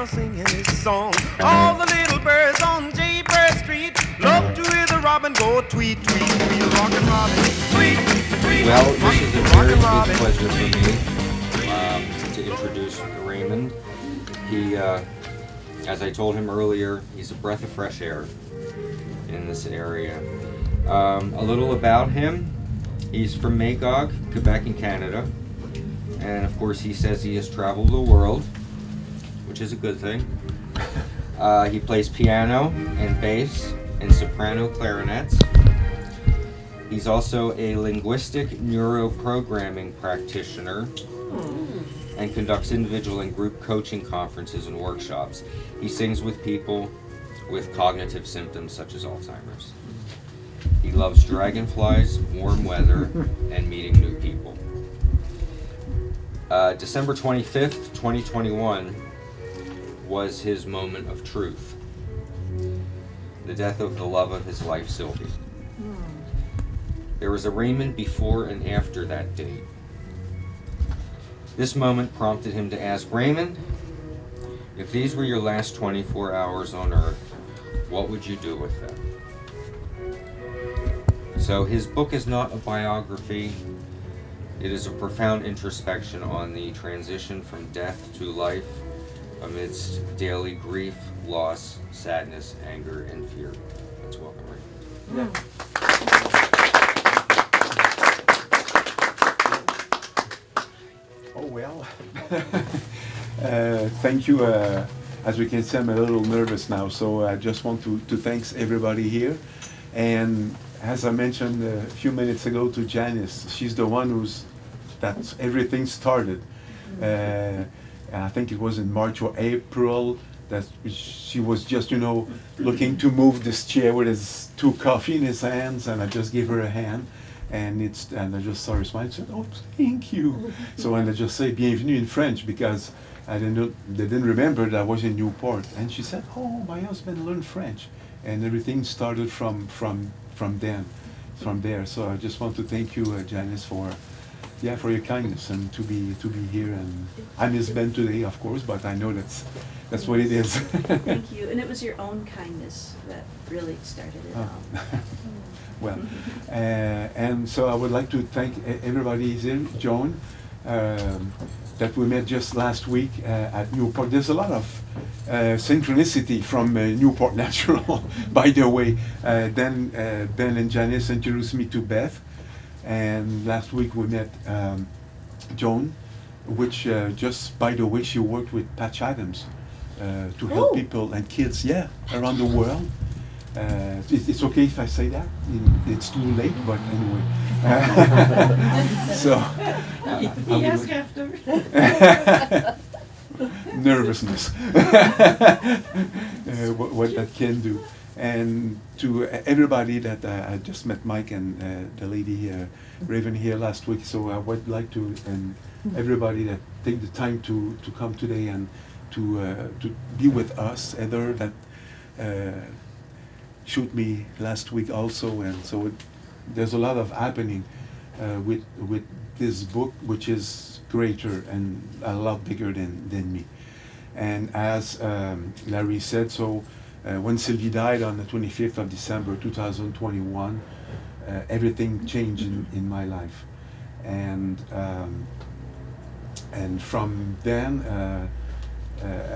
a singing his song. All the little birds on Jaybird Street love to hear the robin go tweet, tweet, tweet, rockin' robin, tweet, tweet. Well, this is a very big pleasure for me to introduce Raymond. He, as I told him earlier, he's a breath of fresh air in this area. A little about him. He's from Magog, Quebec in Canada. And of course he says he has traveled the world, which is a good thing. He plays piano and bass and soprano clarinets. He's also a linguistic neuroprogramming practitioner and conducts individual and group coaching conferences and workshops. He sings with people with cognitive symptoms such as Alzheimer's. He loves dragonflies, warm weather, and meeting new people. December 25th, 2021 was his moment of truth. The death of the love of his life, Sylvie. There was a Raymond before and after that date. This moment prompted him to ask, Raymond, if these were your last 24 hours on Earth, what would you do with them? So his book is not a biography. It is a profound introspection on the transition from death to life amidst daily grief, loss, sadness, anger, and fear. Let's welcome Raymond. Yeah. Oh, well. Thank you. As we can see, I'm a little nervous now, so I just want to thank everybody here. And as I mentioned a few minutes ago to Janice, she's the one that everything started. I think it was in March or April that she was just, looking to move this chair with his 2 coffee in his hands, and I just gave her a hand. And I just saw her smile and said, "Oh, thank you." So and I just say "bienvenue" in French because they didn't remember that I was in Newport. And she said, "Oh, my husband learned French," and everything started from there. So I just want to thank you, Janice, for your kindness and to be here. And I miss Ben today, of course, but I know that's what it is. Thank you. And it was your own kindness that really started it all. Well, and so I would like to thank everybody here, Joan, that we met just last week at Newport. There's a lot of synchronicity from Newport Natural, by the way. Then Ben and Janice introduced me to Beth, and last week we met Joan, which just, by the way, she worked with Patch Adams to help people and kids, around the world. It's okay if I say that? It's too late, but anyway. So, he asked after. Nervousness. What that can do. And to everybody that I just met Mike and the lady Raven here last week. So I would like to, and everybody that take the time to come today and to be with us. Heather that shoot me last week also, and so there's a lot of happening with this book, which is greater and a lot bigger than me. And as Larry said, so when Sylvie died on the 25th of December 2021, everything changed in my life, and from then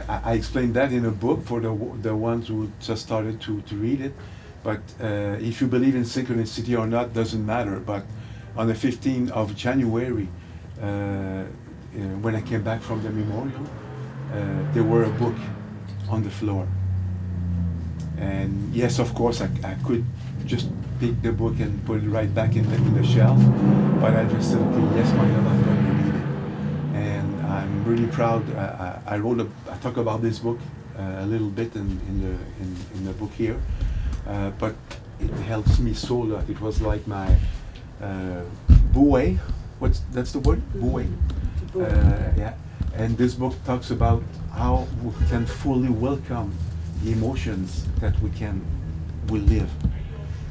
I explained that in a book for the ones who just started to read it. But if you believe in synchronicity or not doesn't matter. But on the 15th of January, when I came back from the memorial, there were a book on the floor. And yes, of course, I could just pick the book and put it right back in the shelf. But I just said, okay, yes, my love, I'm going to read it. And I'm really proud. I talk about this book a little bit in the book here, but it helps me so lot. It was like my buoy. That's the word? Buoy. Yeah. And this book talks about how we can fully welcome the emotions that we live,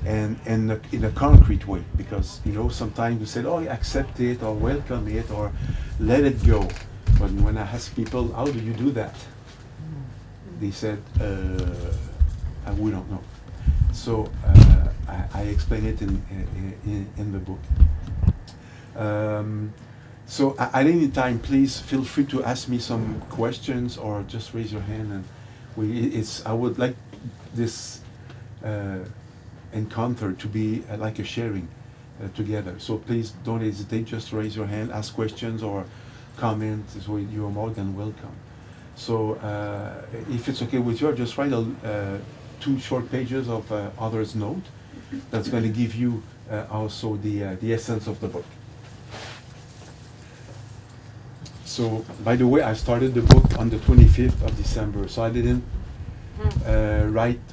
and in a concrete way. Because sometimes we say, "Oh, accept it," or "welcome it," or "let it go." But when I ask people, how do you do that? they said, we don't know. So I explain it in the book. So at any time, please feel free to ask me some questions or just raise your hand, and I would like this encounter to be like a sharing together. So please don't hesitate, just raise your hand, ask questions or comment, so you are more than welcome. So if it's okay with you, I'll just write 2 short pages of author's note that's going to give you also the essence of the book. So, by the way, I started the book on the 25th of December, so I didn't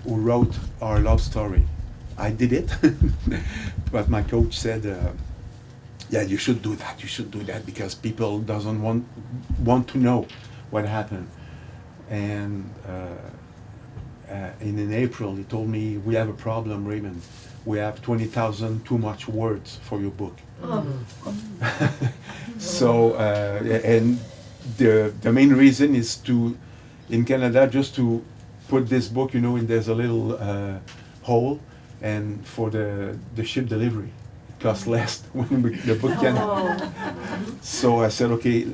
wrote our love story. I did it, but my coach said, yeah, you should do that, because people doesn't want to know what happened. And in April, he told me, we have a problem, Raymond. We have 20,000 too much words for your book. So, and the main reason is in Canada, just to put this book, and there's a little hole, and for the ship delivery, it costs less when the book can. So I said, okay,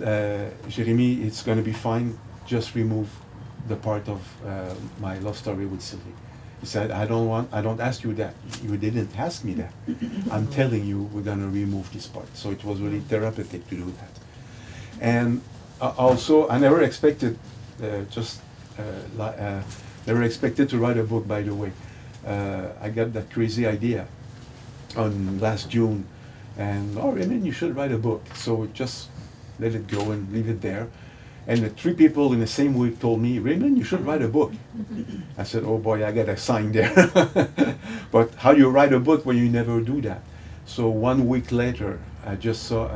Jérémy, it's going to be fine. Just remove the part of my love story with Sylvie. He said, I don't ask you that. You didn't ask me that. I'm telling you, we're going to remove this part. So it was really therapeutic to do that. And also, I never expected, never expected to write a book, by the way. I got that crazy idea on last June. And, Raymond, you should write a book. So just let it go and leave it there. And the 3 people in the same week told me, Raymond, you should write a book. I said, oh boy, I got a sign there. But how do you write a book when you never do that? So 1 week later, I just saw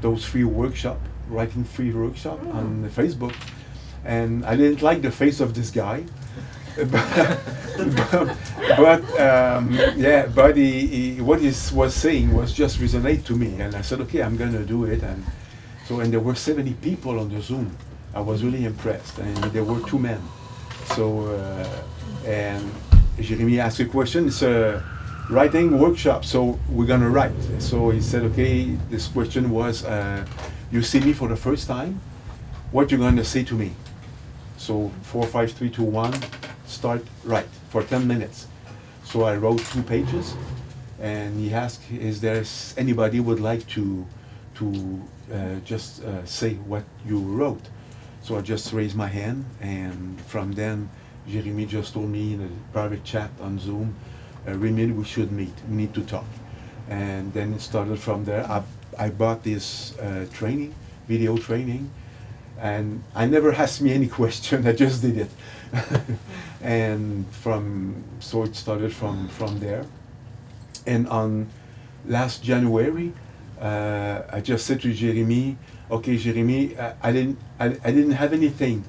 those free writing free workshop on Facebook. And I didn't like the face of this guy. but what he was saying was just resonate to me. And I said, okay, I'm going to do it. And there were 70 people on the Zoom. I was really impressed, and there were 2 men. So, and Jérémy asked a question. It's a writing workshop, so we're gonna write. So he said, okay, this question was, you see me for the first time, what you gonna say to me? So 4, 5, 3, 2, 1, start, write for 10 minutes. So I wrote 2 pages, and he asked, is there anybody would like to just say what you wrote? So I just raised my hand, and from then, Jérémy just told me in a private chat on Zoom, Raymond, we should meet, we need to talk. And then it started from there. I bought this video training, and I never asked me any question, I just did it. And so it started from there. And on last January, I just said to Jérémy, okay, Jérémy, I didn't have anything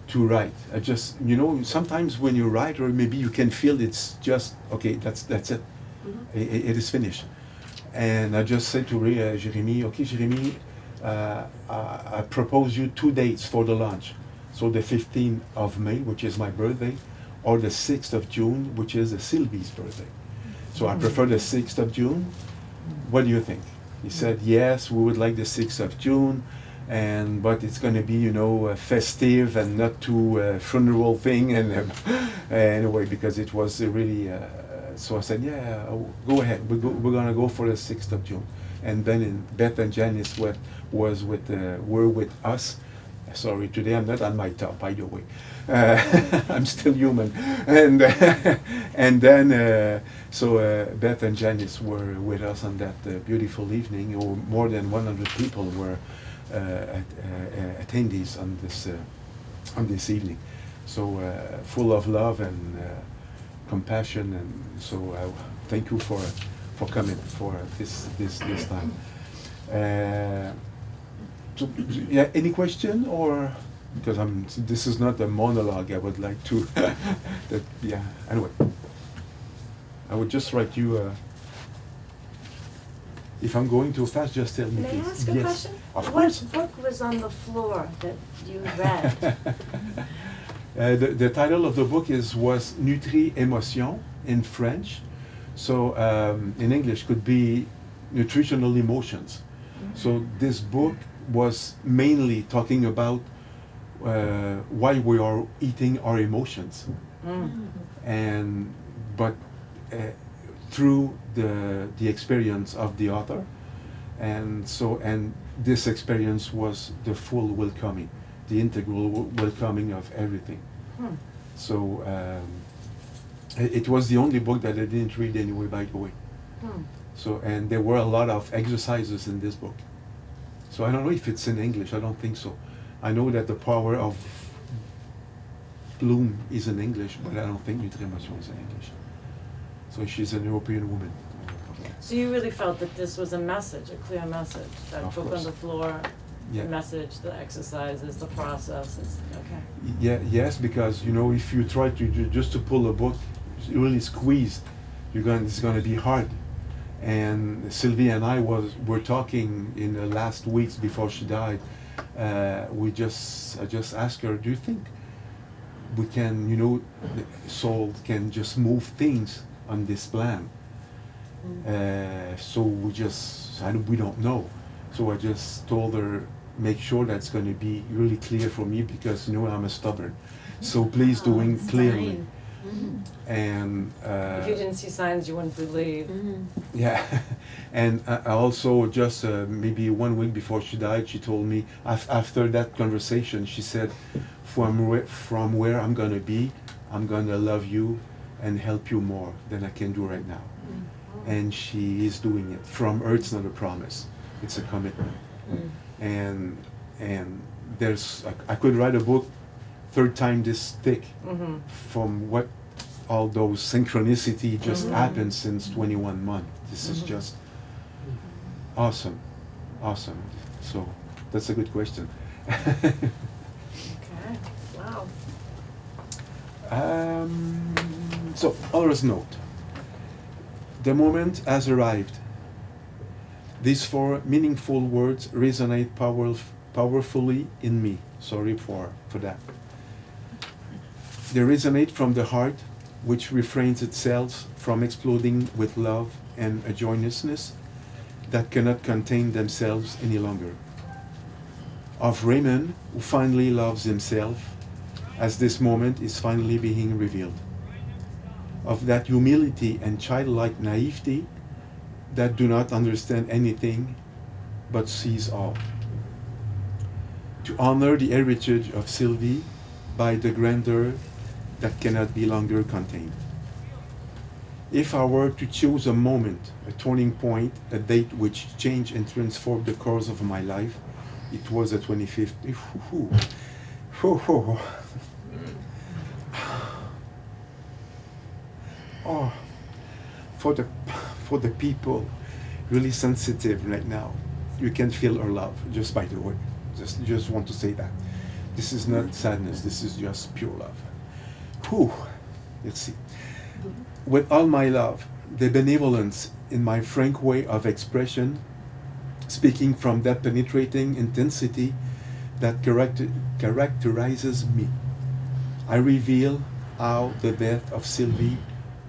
to write. I just, sometimes when you write, or maybe you can feel it's just, okay, that's it. It is finished. And I just said to Jérémy, okay, Jérémy, I propose you 2 dates for the launch. So the 15th of May, which is my birthday, or the 6th of June, which is Sylvie's birthday. So I prefer the 6th of June. What do you think? He said, yes, we would like the 6th of June, but it's going to be, festive and not too funeral thing. And anyway, because it was really, so I said, yeah, go ahead. We're going to go for the 6th of June. And then Beth and Janice were with us. Sorry, today I'm not on my top, by the way. I'm still human. And then, Beth and Janice were with us on that beautiful evening. More than 100 people were attendees on this evening. So full of love and compassion, and so thank you for coming for this time. So, yeah, any question, or because this is not a monologue, I would like to anyway, I would just write you if I'm going too fast, just tell me. May I please. ask a Yes, question? of course. What book was on the floor that you read? The title of the book was Nutri Émotion in French. So in English could be Nutritional Emotions. So this book was mainly talking about why we are eating our emotions, but through the experience of the author, and this experience was the full welcoming, the integral welcoming of everything. So it was the only book that I didn't read anyway, by the way. So, and there were a lot of exercises in this book. So I don't know if it's in English, I don't think so. I know that the power of Bloom is in English, but I don't think Nutri-Émotion is in English. So she's an European woman. So you really felt that this was a message, a clear message, that Of book course. on the floor, Yeah. the message, the exercises, the process, okay. Yeah, yes, because you know, if you try to just to pull a book, really squeeze, it's going to be hard. And Sylvie and I were talking in the last weeks before she died. I just asked her, do you think we can, you know, the soul can just move things on this plan? So we don't know. So I just told her, make sure that's going to be really clear for me, because you know I'm a stubborn. So please doing clearly. And If you didn't see signs, you wouldn't believe. yeah, and I also just maybe 1 week before she died, she told me after that conversation, she said, from where I'm gonna be, I'm gonna love you and help you more than I can do right now. And she is doing it. From her, it's not a promise; it's a commitment. And I could write a book 3rd time this thick from what all those synchronicity just happened since 21 months. This is just awesome. So that's a good question. Okay, wow. So author's note. The moment has arrived. These 4 meaningful words resonate powerfully in me. Sorry for that. They resonate from the heart, which refrains itself from exploding with love and a joyousness that cannot contain themselves any longer. Of Raymond, who finally loves himself, as this moment is finally being revealed. Of that humility and childlike naivety that do not understand anything but sees all. To honor the heritage of Sylvie by the grandeur that cannot be longer contained. If I were to choose a moment, a turning point, a date which changed and transformed the course of my life, it was the 25th. Oh, for the people really sensitive right now, you can feel her love, just by the way. Just want to say that. This is not sadness, this is just pure love. Let's see. With all my love, the benevolence in my frank way of expression, speaking from that penetrating intensity that characterizes me, I reveal how the death of Sylvie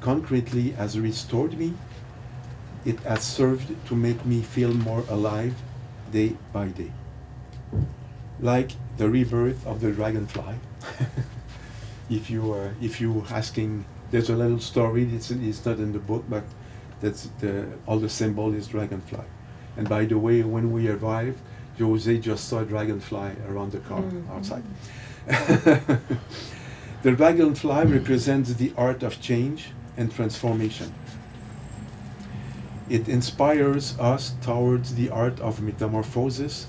concretely has restored me. It has served to make me feel more alive day by day. Like the rebirth of the dragonfly. If you asking, there's a little story. It's not in the book, but that's all the symbol is dragonfly. And by the way, when we arrived, Jose just saw a dragonfly around the car outside. The dragonfly represents the art of change and transformation. It inspires us towards the art of metamorphosis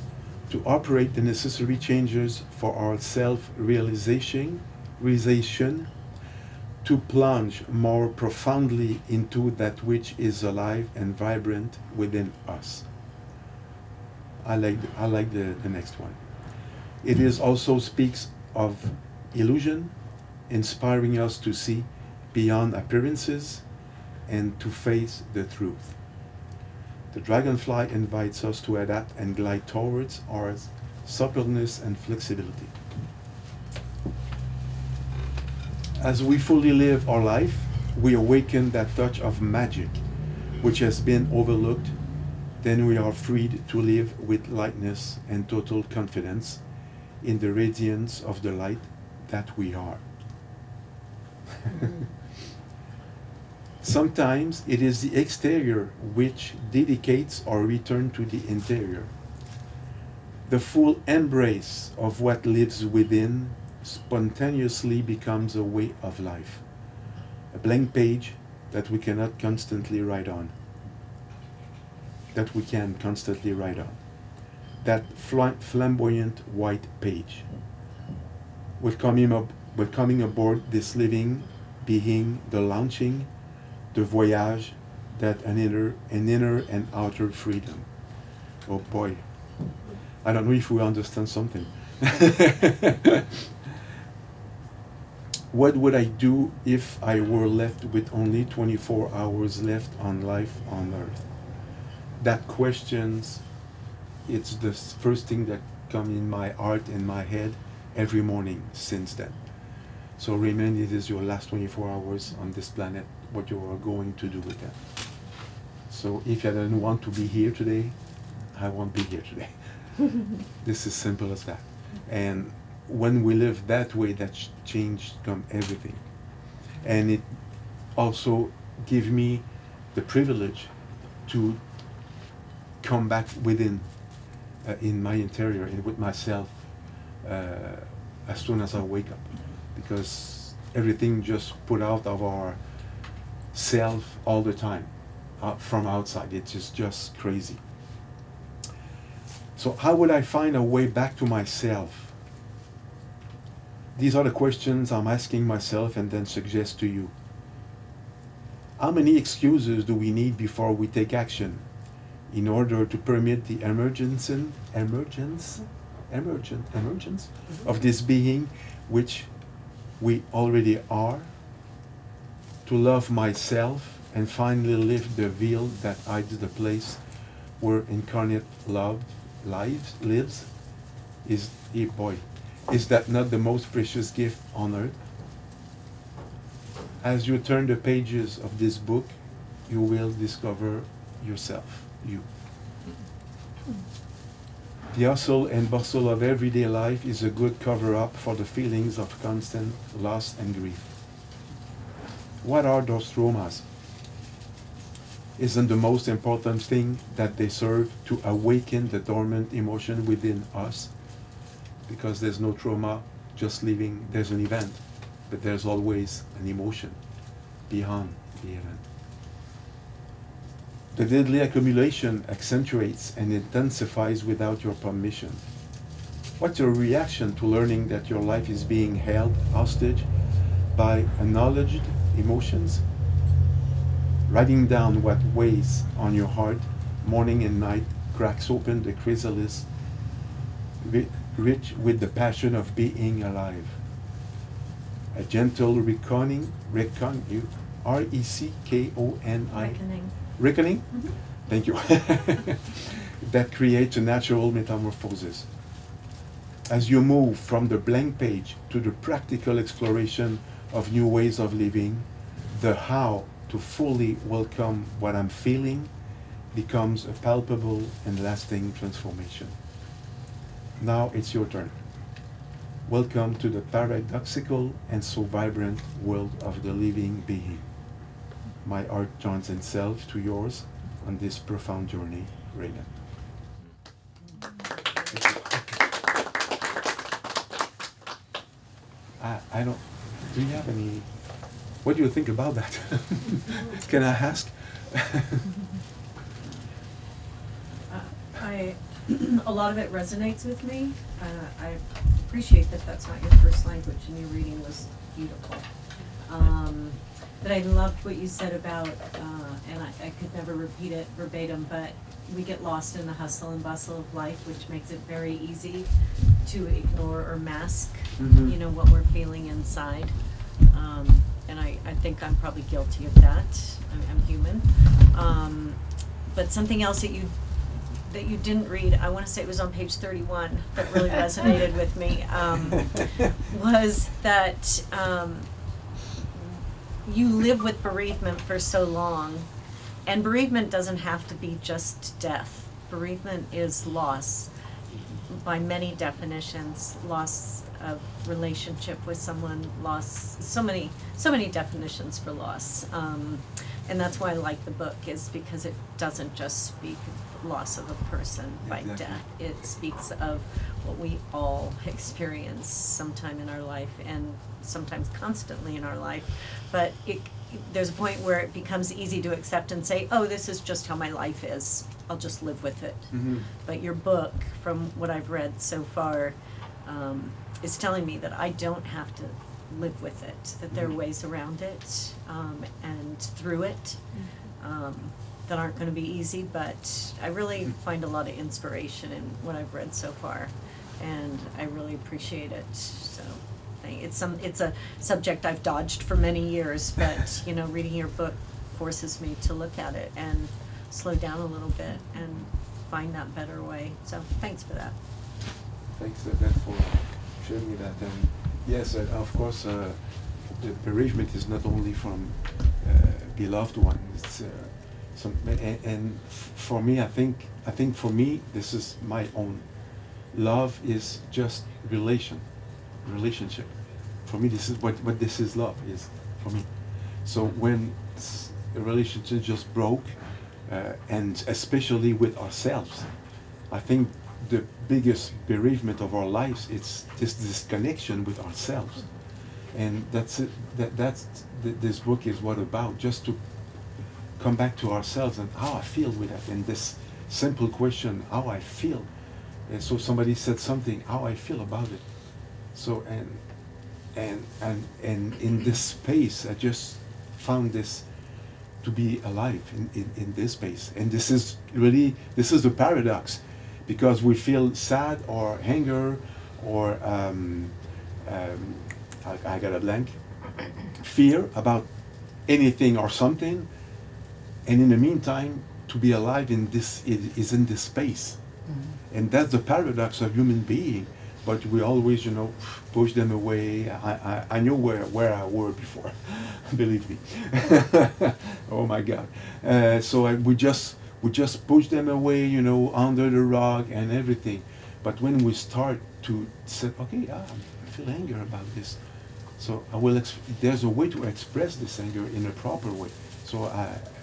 to operate the necessary changes for our self-realization, to plunge more profoundly into that which is alive and vibrant within us. I like the next one. It is also speaks of illusion, inspiring us to see beyond appearances and to face the truth. The dragonfly invites us to adapt and glide towards our suppleness and flexibility. As we fully live our life, we awaken that touch of magic which has been overlooked. Then we are freed to live with lightness and total confidence in the radiance of the light that we are. Sometimes it is the exterior which dedicates our return to the interior. The full embrace of what lives within spontaneously becomes a way of life, a blank page that we cannot constantly write on, that we can constantly write on. That flamboyant white page. With coming aboard this living being, the launching, the voyage, that an inner and outer freedom. Oh boy, I don't know if we understand something. What would I do if I were left with only 24 hours left on life on Earth? That questions, it's the first thing that comes in my heart and my head every morning since then. So Raymond, it is your last 24 hours on this planet, what you are going to do with them. So if I don't want to be here today, I won't be here today. This is simple as that. And when we live that way, that change comes everything. And it also gives me the privilege to come back within, in my interior and with myself as soon as I wake up, because everything just put out of our self all the time from outside. It's just crazy. So how would I find a way back to myself? These are the questions I'm asking myself and then suggest to you. How many excuses do we need before we take action in order to permit the emergence of this being which we already are, to love myself and finally live the veil that hides the place where incarnate love lives? Is that not the most precious gift on earth? As you turn the pages of this book, you will discover yourself, you. The hustle and bustle of everyday life is a good cover-up for the feelings of constant loss and grief. What are those traumas? Isn't the most important thing that they serve to awaken the dormant emotion within us? Because there's no trauma just living, there's an event, but there's always an emotion beyond the event. The deadly accumulation accentuates and intensifies without your permission. What's your reaction to learning that your life is being held hostage by acknowledged emotions? Writing down what weighs on your heart morning and night cracks open the chrysalis, rich with the passion of being alive. A gentle reckoning, R-E-C-K-O-N-I. Reckoning? Mm-hmm. Thank you. That creates a natural metamorphosis. As you move from the blank page to the practical exploration of new ways of living, the how to fully welcome what I'm feeling becomes a palpable and lasting transformation. Now it's your turn. Welcome to the paradoxical and so vibrant world of the living being. My heart joins itself to yours on this profound journey, Raymond. I don't, do you have any, what do you think about that? Can I ask? A lot of it resonates with me. I appreciate that that's not your first language and your reading was beautiful. But I loved what you said about, and I could never repeat it verbatim, but we get lost in the hustle and bustle of life, which makes it very easy to ignore or mask, you know, what we're feeling inside. And I think I'm probably guilty of that. I'm human. But something else that you didn't read, I want to say it was on page 31, that really resonated with me, was that you live with bereavement for so long, and bereavement doesn't have to be just death. Bereavement is loss by many definitions, loss of relationship with someone, loss, so many definitions for loss. And that's why I like the book, is because it doesn't just speak of loss of a person by Exactly. death. It speaks of what we all experience sometime in our life, and sometimes constantly in our life. But there's a point where it becomes easy to accept and say, oh, this is just how my life is. I'll just live with it. Mhm. But your book, from what I've read so far, is telling me that I don't have to live with it, that there are ways around it, and through it, that aren't gonna be easy, but I really find a lot of inspiration in what I've read so far, and I really appreciate it, so. It's a subject I've dodged for many years, but, you know, reading your book forces me to look at it and slow down a little bit and find that better way, so thanks for that. Thanks, Beth, for showing me that. And yes, of course, the bereavement is not only from beloved one. It's and for me, I think for me, this is my own. Love is just relationship. For me, this is what this is. Love is for me. So when a relationship just broke, and especially with ourselves, I think the biggest bereavement of our lives, it's this disconnection with ourselves, and that's it. This book is what about, just to come back to ourselves and how I feel with that, and this simple question, how I feel. And so somebody said something, how I feel about it. So and in this space, I just found this to be alive in this space, and this is the paradox. Because we feel sad or anger or I got a blank, fear about anything or something, and in the meantime, to be alive in this is in this space, and that's the paradox of human being. But we always, you know, push them away. I knew where I were before, believe me. Oh my God! So we just push them away, you know, under the rug and everything. But when we start to say, okay, I feel anger about this, so I will. There's a way to express this anger in a proper way. So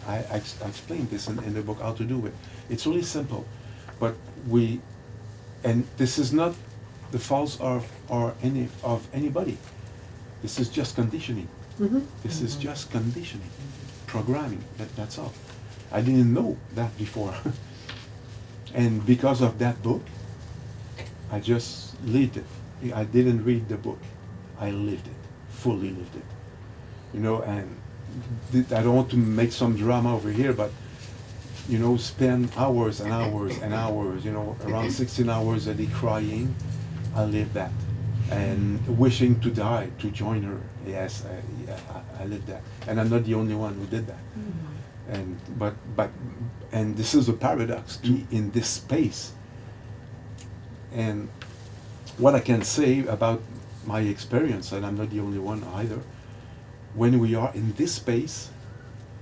I explained this in the book, how to do it. It's really simple, but and this is not the fault of anybody. This is just conditioning. This is just conditioning, programming. That's all. I didn't know that before. And because of that book, I just lived it. I didn't read the book. I lived it, fully lived it. You know, and I don't want to make some drama over here, but, you know, spend hours and hours and hours, you know, around 16 hours a day crying. I lived that. And wishing to die, to join her. Yes, I lived that. And I'm not the only one who did that. And and this is a paradox in this space. And what I can say about my experience, and I'm not the only one either, when we are in this space,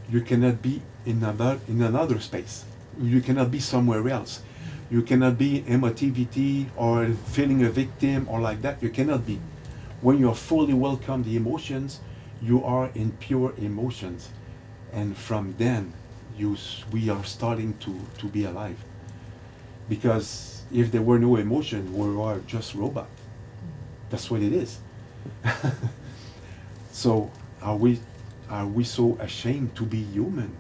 you cannot be in another space. You cannot be somewhere else. You cannot be emotivity or feeling a victim or like that. You cannot be. When you are fully welcome the emotions, you are in pure emotions. And from then, we are starting to be alive. Because if there were no emotion, we are just robot. That's what it is. So are we so ashamed to be human?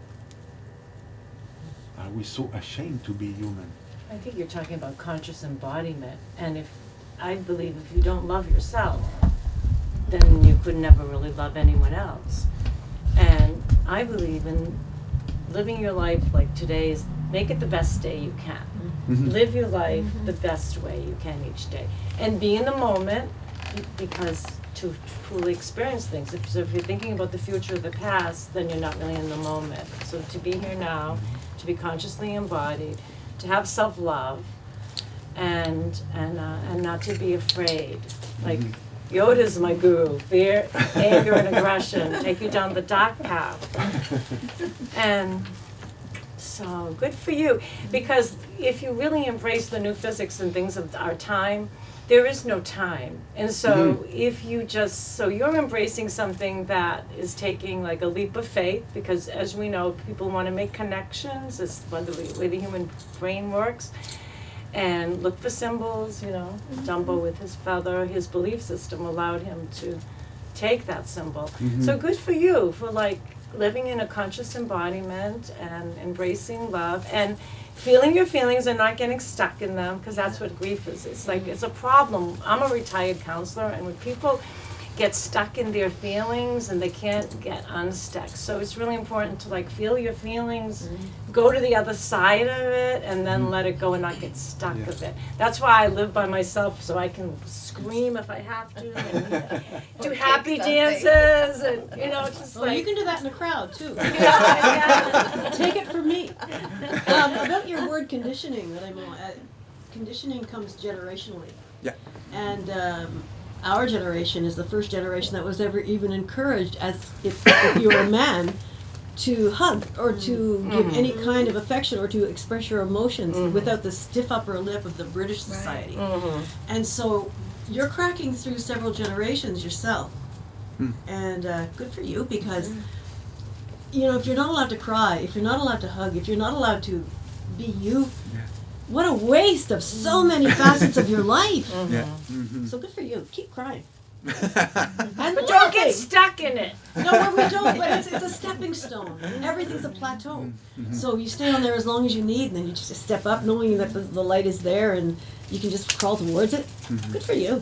Are we so ashamed to be human? I think you're talking about conscious embodiment, and I believe if you don't love yourself, then you could never really love anyone else. And I believe in living your life like today's, make it the best day you can. Live your life the best way you can each day. And be in the moment, because to fully experience things. So if you're thinking about the future or the past, then you're not really in the moment. So to be here now, to be consciously embodied, to have self-love, and not to be afraid. Like Yoda's my guru. Fear, anger, and aggression take you down the dark path. And so good for you. Because if you really embrace the new physics and things of our time, there is no time. And so if you just, so you're embracing something that is taking like a leap of faith, because as we know, people want to make connections. It's the way the human brain works. And look for symbols, you know. Dumbo with his feather, his belief system allowed him to take that symbol. So good for you for like living in a conscious embodiment and embracing love and feeling your feelings and not getting stuck in them, because that's what grief is. It's like, it's a problem. I'm a retired counselor, and when people get stuck in their feelings and they can't get unstuck. So it's really important to like feel your feelings, go to the other side of it, and then let it go and not get stuck with it. That's why I live by myself, so I can scream if I have to, and do happy dances, and you know, just Well, like. you can do that in a crowd too. Yeah. Take it from me. About your word conditioning, that conditioning comes generationally. Yeah. And our generation is the first generation that was ever even encouraged, as if you were a man, to hug or to give any kind of affection or to express your emotions without the stiff upper lip of the British society. And so you're cracking through several generations yourself. And good for you, because you know, if you're not allowed to cry, if you're not allowed to hug, if you're not allowed to be you, what a waste of so many facets of your life. So good for you. Keep crying. And But don't get stuck in it. No, we don't, but it's a stepping stone. Everything's a plateau. So you stay on there as long as you need, and then you just step up knowing that the light is there and you can just crawl towards it. Good for you.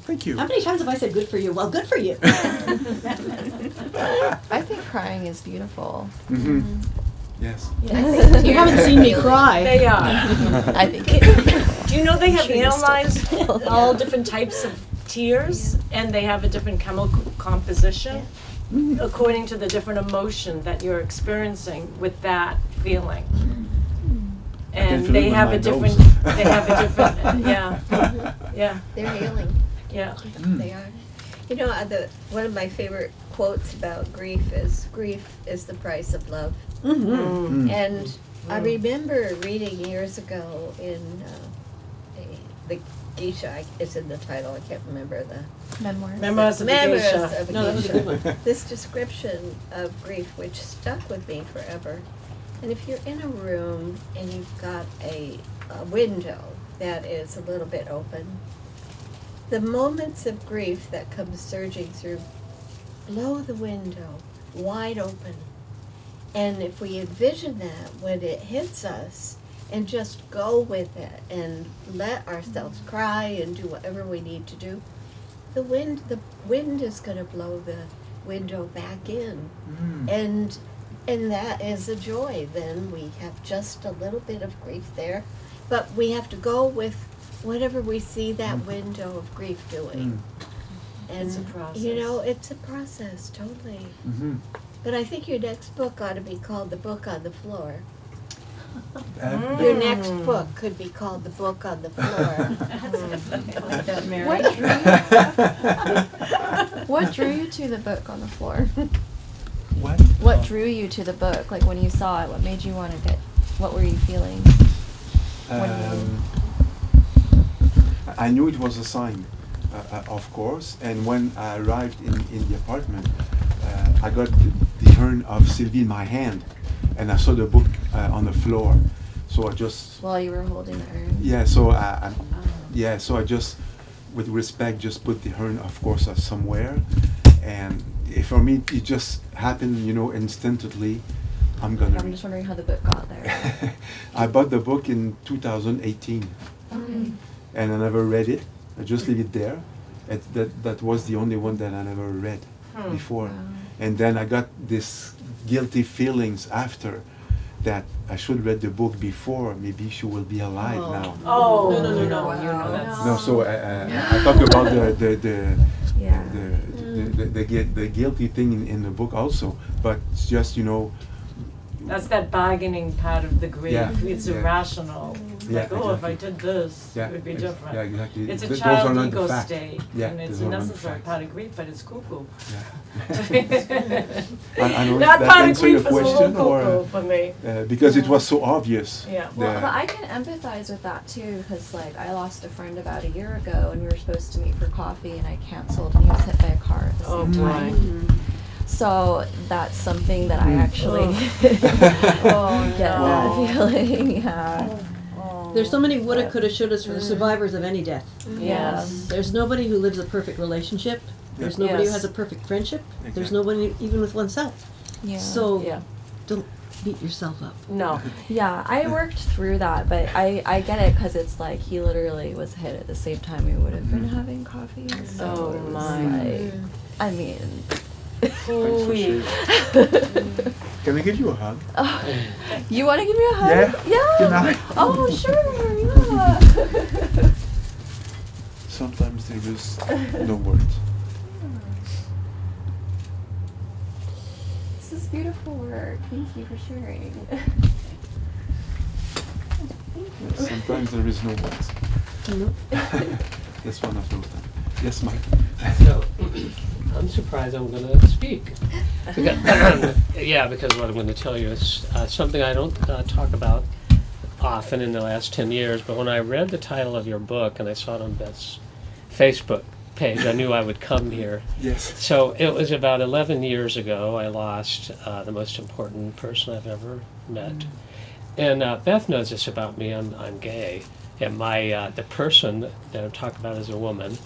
Thank you. How many times have I said good for you? Well, good for you. I think crying is beautiful. Yes. You haven't seen me cry. They are. I think Do you know they have analyzed all different types of tears, and they have a different chemical composition according to the different emotion that you're experiencing with that feeling. And feel it they with have my a different, nose. they have a different, yeah. They're healing. Yeah. They are. You know, one of my favorite quotes about grief is the price of love. And I remember reading years ago in the Geisha, it's in the title, I can't remember the memoirs. Memoirs of a Memoirs Geisha. of a No, that was a Geisha. good one. This description of grief, which stuck with me forever. And if you're in a room and you've got a window that is a little bit open, the moments of grief that come surging through, blow the window wide open. And if we envision that when it hits us, and just go with it and let ourselves cry and do whatever we need to do, the wind is going to blow the window back in. And that is a joy. Then we have just a little bit of grief there, but we have to go with whatever we see that window of grief doing. And It's a process. you know, it's a process, totally. But I think your next book ought to be called The Book on the Floor. Your next book could be called The Book on the Floor. Like that, Mary. What drew you to the book on the floor? What? What drew you to the book? Like when you saw it, what made you want to get? What were you feeling? I knew it was a sign, of course. And when I arrived in the apartment, I got the urn of Sylvie in my hand, and I saw the book on the floor. So I just While you were holding the urn. yeah. So so I just, with respect, just put the urn, of course, somewhere. And for me, it just happened, you know, instantly. I'm gonna. I'm just wondering how the book got there. I bought the book in 2018, Okay. and I never read it. I just leave it there. That was the only one that I never read before. And then I got this guilty feelings after that I should read the book before. Maybe she will be alive now. Oh, No. you know that's. No, so I talk about Yeah. the guilty thing in the book also, but it's just, you know. That's that bargaining part of the grief. Yeah. It's Yeah. irrational. Yeah, like, oh, if I exactly. did this, Yeah, it would be ex- different. yeah, exactly. It's a Those child are not the ego facts. state, Yeah, and it's those a are not the necessary facts. part of grief, but it's cuckoo. Yeah. I don't know That if that part of answer your grief is a little question cuckoo or for me. because it was so obvious. Yeah. Well, the- but I can empathize with that too, because like I lost a friend about a year ago, and we were supposed to meet for coffee, and I canceled, and he was hit by a car at the Oh, same boy. time. So that's something that I actually Oh, get no. that feeling. Yeah. There's so many woulda, Yeah. coulda, shouldas for the survivors of any death. Yes. There's nobody who lives a perfect relationship. There's nobody who Yes. has a perfect friendship. There's Exactly. nobody even with oneself. Yeah. So Yeah. don't beat yourself up. No. Yeah, I worked through that, but I get it because it's like he literally was hit at the same time we would have been having coffee. So Oh, it was my. like, I mean, Ooh-wee. Can I give you a hug? oh, you want to give me a hug? Yeah. Good night. Oh, sure. Yeah. Sometimes there is no words. This is beautiful work. Thank you for sharing. Sometimes there is no words. Nope. That's one of those times. Yes, Mike. So, I'm surprised I'm going to speak. Because what I'm going to tell you is something I don't talk about often in the last 10 years, but when I read the title of your book and I saw it on Beth's Facebook page, I knew I would come here. Yes. So it was about 11 years ago I lost the most important person I've ever met. And Beth knows this about me, I'm gay. And my the person that I'm talking about is a woman.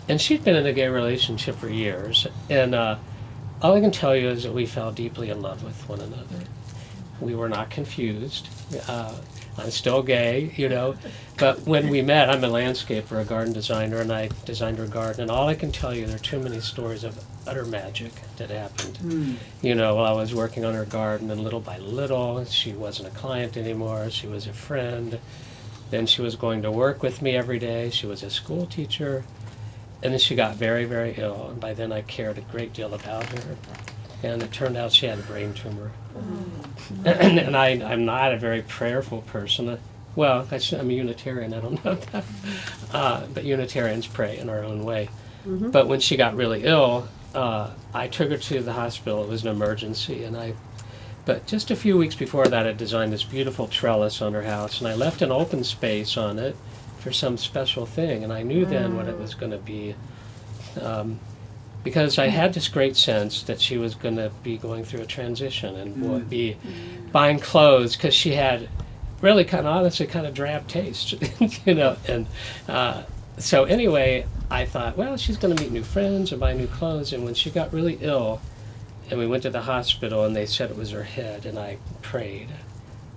And she'd been in a gay relationship for years. And all I can tell you is that we fell deeply in love with one another. We were not confused. I'm still gay, you know. But when we met, I'm a landscaper, a garden designer, and I designed her garden. And all I can tell you, there are too many stories of utter magic that happened. You know, while I was working on her garden, and little by little, she wasn't a client anymore. She was a friend. Then she was going to work with me every day. She was a school teacher. And then she got very, very ill. And by then I cared a great deal about her. And it turned out she had a brain tumor. And I'm not a very prayerful person. Well, I'm a Unitarian, I don't know that. But Unitarians pray in our own way. But when she got really ill, I took her to the hospital. It was an emergency. But just a few weeks before that, I designed this beautiful trellis on her house. And I left an open space on it for some special thing. And I knew then what it was going to be. Because I had this great sense that she was going to be going through a transition and would be buying clothes because she had really kind of drab taste, you know. And so anyway, I thought, well, she's going to meet new friends and buy new clothes. And when she got really ill, and we went to the hospital, and they said it was her head, and I prayed.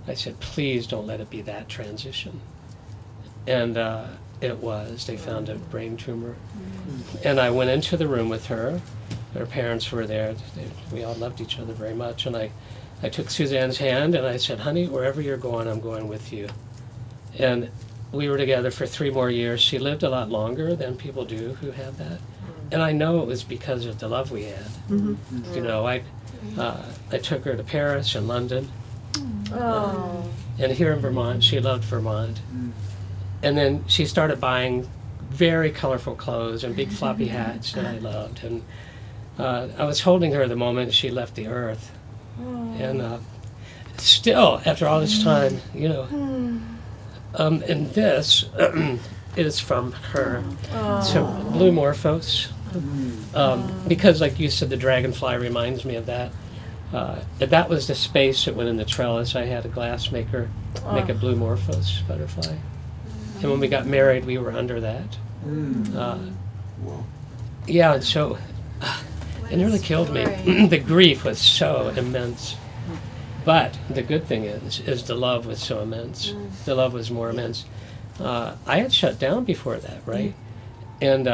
I said, please don't let it be that transition. And it was. They found a brain tumor. And I went into the room with her. Her parents were there. We all loved each other very much. And I took Suzanne's hand and I said, honey, wherever you're going, I'm going with you. And we were together for 3 more years. She lived a lot longer than people do who have that. And I know it was because of the love we had. You know, I took her to Paris and London. And here in Vermont, she loved Vermont. And then she started buying very colorful clothes and big floppy hats that I loved. And I was holding her the moment she left the earth. And still, after all this time, you know. And this is from her. So Blue Morphos. Because, like you said, the dragonfly reminds me of that. That was the space that went in the trellis. I had a glassmaker make a Blue Morphos butterfly. And when we got married, we were under that. Yeah, and so it nearly killed me. The grief was so immense. But the good thing is the love was so immense. The love was more immense. I had shut down before that, right? And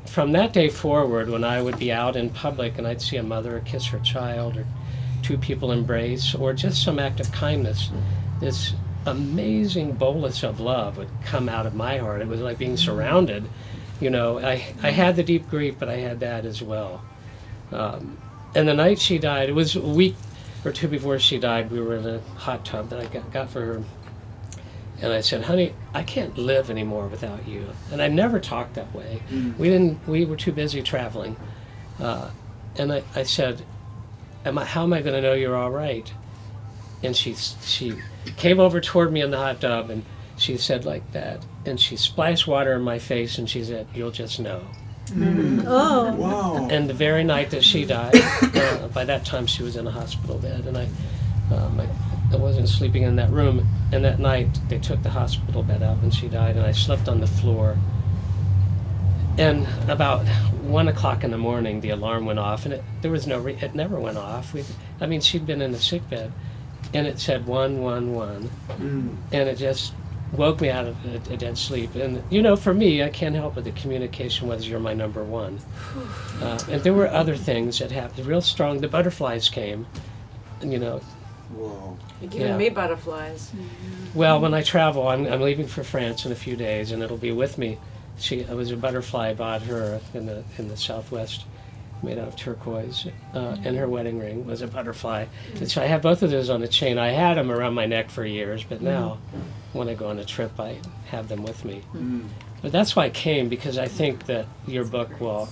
from that day forward, when I would be out in public and I'd see a mother kiss her child, or 2 people embrace, or just some act of kindness, this amazing bolus of love would come out of my heart. It was like being surrounded. You know, I had the deep grief, but I had that as well. And the night she died, it was a week or 2 before she died, we were in a hot tub that I got for her. And I said, honey, I can't live anymore without you. And I never talked that way. We were too busy traveling. And I said, how am I going to know you're all right? And she came over toward me in the hot tub, and she said like that. And she splashed water in my face, and she said, you'll just know. Oh. Wow. And the very night that she died, by that time she was in a hospital bed, and I wasn't sleeping in that room. And that night they took the hospital bed out when she died, and I slept on the floor. And about 1 o'clock in the morning, the alarm went off, and it never went off. She'd been in the sick bed, and it said 111, and it just woke me out of a dead sleep. And for me, I can't help but the communication was, you're my number one. And there were other things that happened real strong. The butterflies came, Whoa. You're giving me butterflies. Well, when I travel, I'm leaving for France in a few days, and it'll be with me. It was a butterfly I bought her in the Southwest, made out of turquoise, and her wedding ring was a butterfly. And so I have both of those on a chain. I had them around my neck for years, but now when I go on a trip, I have them with me. But that's why I came, because I think that your book will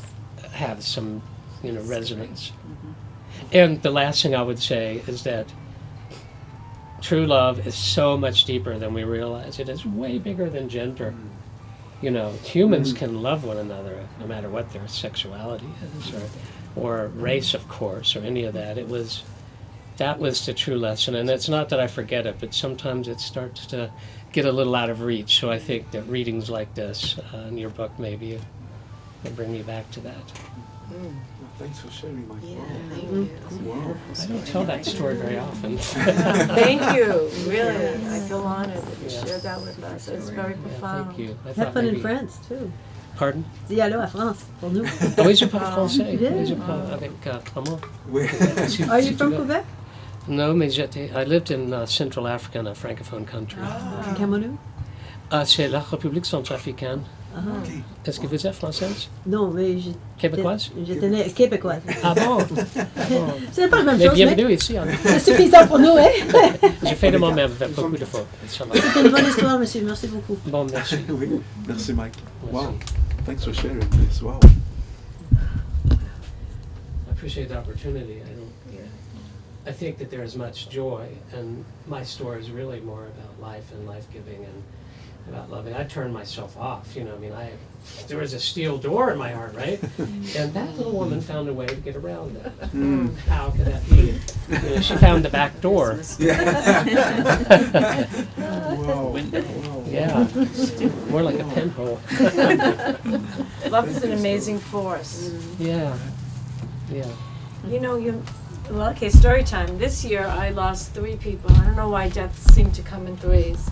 have some, resonance. And the last thing I would say is that true love is so much deeper than we realize. It is way bigger than gender. Humans can love one another no matter what their sexuality is, or race, of course, or any of that. That was the true lesson. And it's not that I forget it, but sometimes it starts to get a little out of reach. So I think that readings like this, and your book maybe, will bring me back to that. Thanks for sharing my Thank you. Wow. I don't tell that story very often. Thank you. Really, I feel honored that you shared that with us. It's very profound. Thank you. I Have thought fun in maybe- France, too. Pardon? Dis allô à France, pour nous. Ah oui, je parle français. Yeah. Oui, je parle avec maman. Are you from Quebec? No, mais I lived in Central Africa, in a francophone country. Cameroun? C'est la République centrafricaine. Est-ce que vous êtes française? Non, mais Québécoise? j'étais née québécoise. Ah bon? C'est pas la même Mais chose, mais bienvenue ici. Hein. c'est suffisant pour nous, hein? J'ai fait de moi-même avec beaucoup de fautes. Ça va. C'est une bonne histoire, monsieur. Merci beaucoup. Bon, merci. Oui. Merci, Mike. Wow. Merci. Thanks for sharing this. Wow. I appreciate the opportunity. I think that there is much joy, and my story is really more about life and life-giving and about loving. I turned myself off, there was a steel door in my heart, right? And that little woman found a way to get around that. How could that be? She found the back door. Wow. Yeah, more like a pinhole. Love is an amazing force. Yeah. Well, okay, story time. This year I lost 3 people. I don't know why deaths seem to come in threes.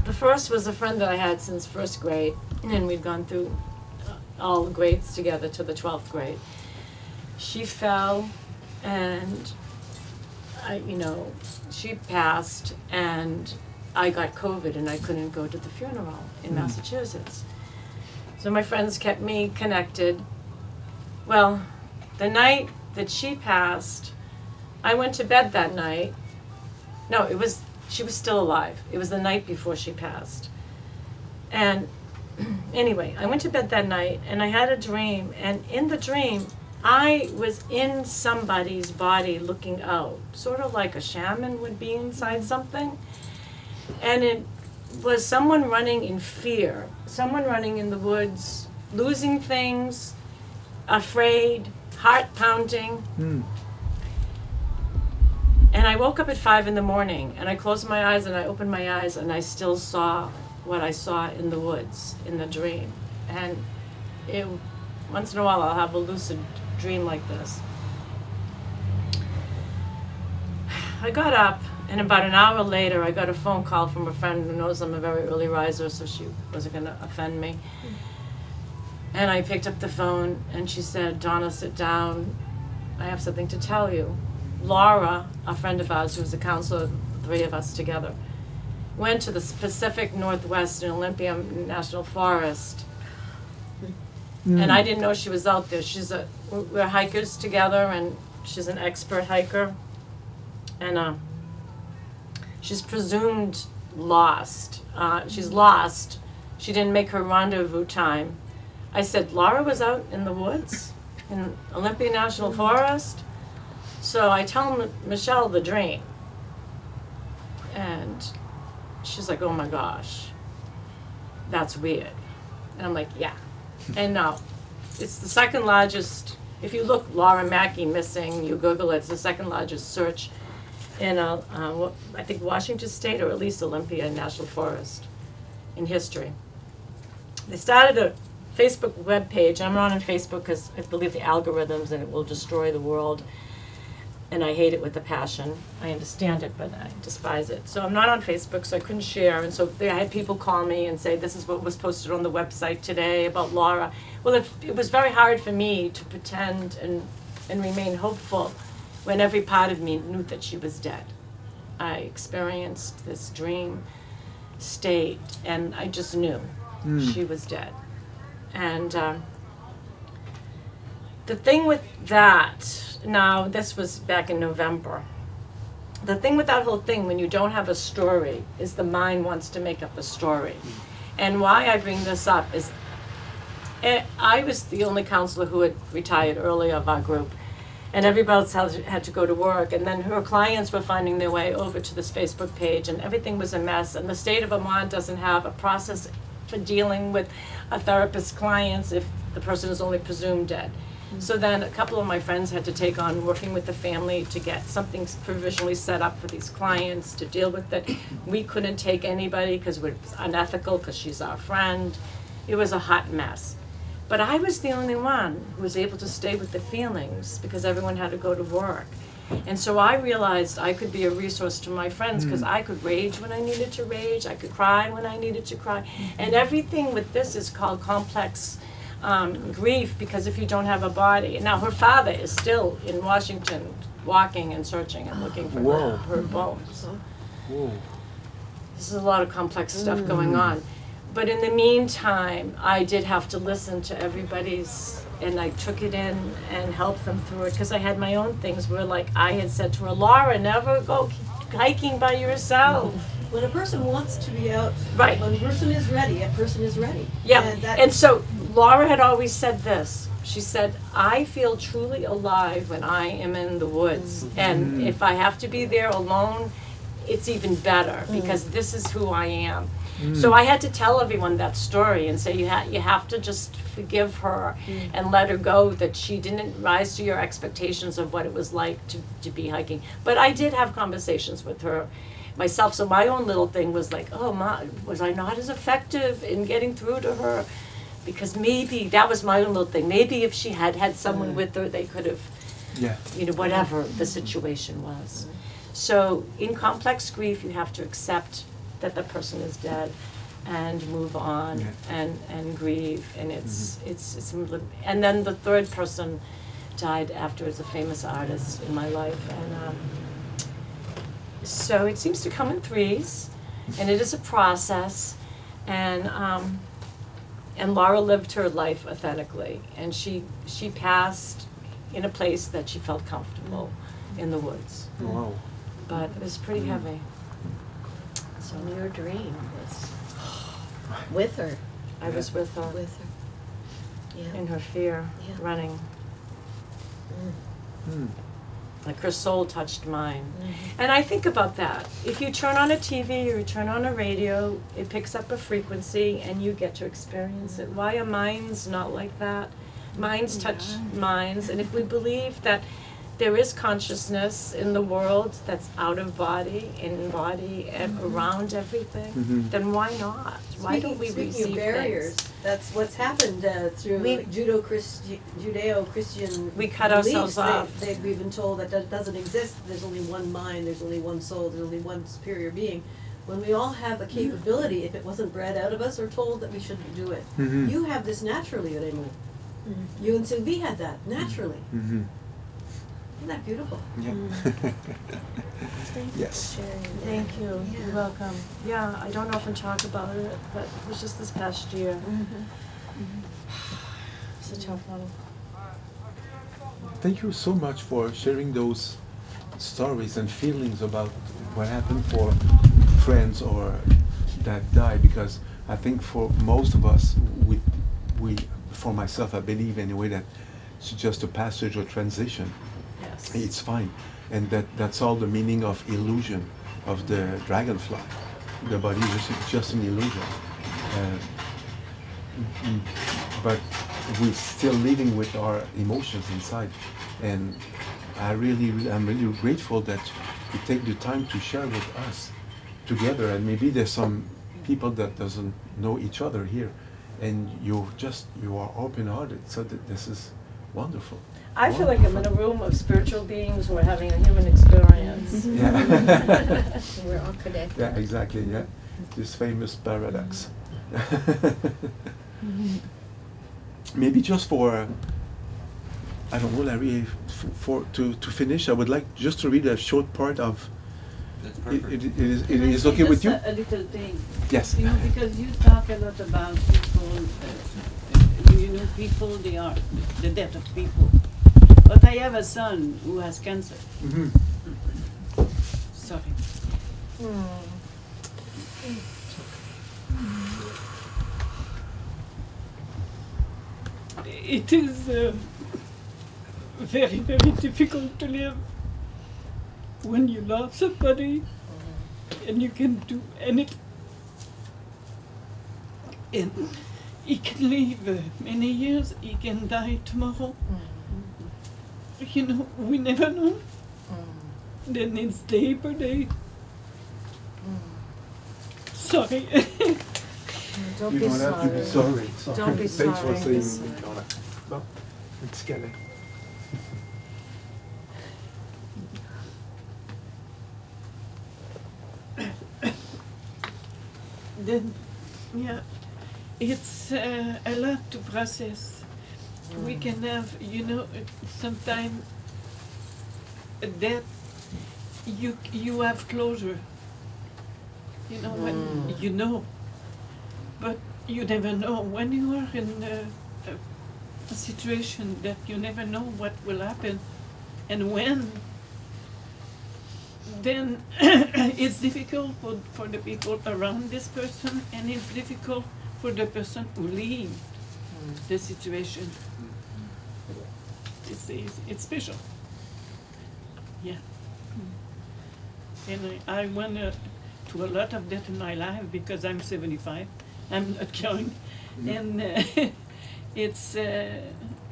The first was a friend that I had since first grade, and we'd gone through all the grades together to the 12th grade. She fell, and she passed, and I got COVID, and I couldn't go to the funeral in Massachusetts. So my friends kept me connected. Well, the night that she passed, I went to bed that night. No, she was still alive. It was the night before she passed. And anyway, I went to bed that night, and I had a dream, and in the dream, I was in somebody's body looking out, sort of like a shaman would be inside something. And it was someone running in fear, someone running in the woods, losing things, afraid, heart pounding. And I woke up at 5 in the morning, and I closed my eyes, and I opened my eyes, and I still saw what I saw in the woods, in the dream. And once in a while I'll have a lucid dream like this. I got up, and about an hour later I got a phone call from a friend who knows I'm a very early riser, so she wasn't going to offend me. And I picked up the phone, and she said, Donna, sit down. I have something to tell you. Laura, a friend of ours who was a counselor, the 3 of us together, went to the Pacific Northwest in Olympia National Forest. And I didn't know she was out there. We're hikers together, and she's an expert hiker. And She's presumed lost. She's lost. She didn't make her rendezvous time. I said, Laura was out in the woods in Olympia National Forest. So I tell Michelle the dream. And she's like, oh my gosh, that's weird. And I'm like, yeah. And no, it's the second largest, if you look Laura Mackey missing, you Google it, it's the second largest search in, I think Washington State, or at least Olympia National Forest in history. They started a Facebook webpage, and I'm not on Facebook because I believe the algorithms and it will destroy the world. And I hate it with a passion. I understand it, but I despise it. So I'm not on Facebook, so I couldn't share. And so I had people call me and say, this is what was posted on the website today about Laura. Well, it was very hard for me to pretend and remain hopeful when every part of me knew that she was dead. I experienced this dream state, and I just knew she was dead. And the thing with that, now this was back in November, the thing with that whole thing, when you don't have a story, is the mind wants to make up a story. And why I bring this up is I was the only counselor who had retired early of our group, and everybody else had to go to work, and then her clients were finding their way over to this Facebook page, and everything was a mess. And the state of Vermont doesn't have a process for dealing with a therapist's clients if the person is only presumed dead. So then a couple of my friends had to take on working with the family to get something provisionally set up for these clients to deal with it. We couldn't take anybody because it was unethical, because she's our friend. It was a hot mess. But I was the only one who was able to stay with the feelings because everyone had to go to work. And so I realized I could be a resource to my friends because I could rage when I needed to rage. I could cry when I needed to cry. And everything with this is called complex grief, because if you don't have a body. Now her father is still in Washington walking and searching and looking for her bones. Whoa. This is a lot of complex stuff going on. But in the meantime, I did have to listen to everybody's, and I took it in and helped them through it, because I had my own things where, like, I had said to her, Laura, never go hiking by yourself. When a person wants to be out, Right. when a person is ready, a person is ready. Yeah, And and so Laura had always said this. She said, I feel truly alive when I am in the woods. And if I have to be there alone, it's even better, because this is who I am. So I had to tell everyone that story and say, you have to just forgive her and let her go, that she didn't rise to your expectations of what it was like to be hiking. But I did have conversations with her myself. So my own little thing was like, oh, was I not as effective in getting through to her? Because maybe, that was my own little thing. Maybe if she had had someone with her, they could have, whatever the situation was. So in complex grief, you have to accept that the person is dead and move on and grieve. And it's and then the third person died after, as a famous artist in my life. And so it seems to come in threes, and it is a process. And Laura lived her life authentically, and she passed in a place that she felt comfortable in the woods. Wow. But it was pretty heavy. So your dream was with her. I was with her With her. Yeah. in her fear, Yeah. running. Like her soul touched mine. And I think about that. If you turn on a TV or you turn on a radio, it picks up a frequency and you get to experience it. Why are minds not like that? Minds touch minds. And if we believe that there is consciousness in the world that's out of body, in body, and around everything, then why not? Why don't we receive Speaking of barriers, things? that's what's happened through Judeo-Christian We cut beliefs. ourselves off. We've been told that doesn't exist. There's only one mind, there's only one soul, there's only one superior being. When we all have a capability, if it wasn't bred out of us or told that we shouldn't do it. You have this naturally, Raymond. You and Sylvie had that, naturally. Isn't that beautiful? Yeah. Thank you Yes. for sharing that. Thank you. You're welcome. Yeah, I don't often talk about it, but it was just this past year. It's a tough one. Thank you so much for sharing those stories and feelings about what happened for friends or that die, because I think for most of us, we for myself, I believe anyway that it's just a passage or transition. Yes. It's fine, and that's all the meaning of illusion of the dragonfly. The body is just an illusion, but we're still living with our emotions inside, and I'm really grateful that you take the time to share with us together. And maybe there's some people that doesn't know each other here, and you are open-hearted, so that this is wonderful. I feel like I'm in a room of spiritual beings who are having a human experience. Yeah. We're all connected. Yeah, exactly. Yeah, this famous paradox. Maybe just for, I don't know, Larry, to finish, I would like just to read a short part of. That's perfect. It is okay with you? A little thing. Yes. You know, because you talk a lot about people, people, they are the death of people. But I have a son who has cancer. Mm-hmm. Sorry. It is very, very difficult to live when you love somebody and you can do anything. And he can live many years, he can die tomorrow. You know, we never know. Then it's day per day. Sorry. Don't You be don't have to be sorry. sorry. Don't be Thanks for sorry. saying no, it's scary. Then, yeah, it's a lot to process. We can have, you know, sometimes that you have closure. You know, when you know, but you never know when you are in a situation that you never know what will happen and when. Then it's difficult for the people around this person, and it's difficult for the person who leaves the situation. It's special. Yeah. And I went to a lot of that in my life because I'm 75. I'm not young. And it's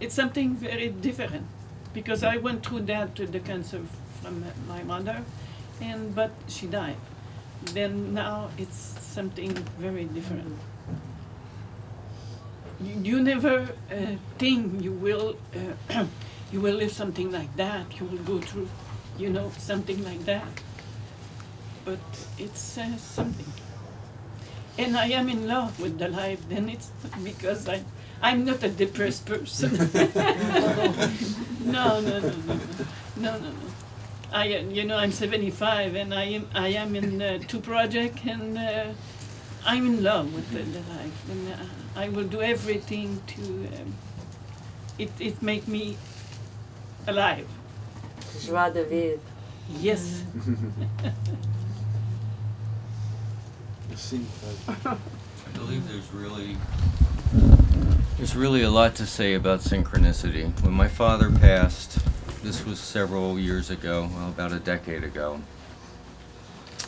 something very different because I went through that, the cancer from my mother, but she died. Then now it's something very different. You never think you will live something like that. You will go through, you know, something like that. But it's something. And I am in love with the life. Then it's because I'm not a depressed person. No. I'm 75 and I am in 2 projects and I'm in love with the life. And I will do everything to it make me alive. Joie de vivre. Yes. I believe there's really a lot to say about synchronicity. When my father passed, this was several years ago, well, about a decade ago,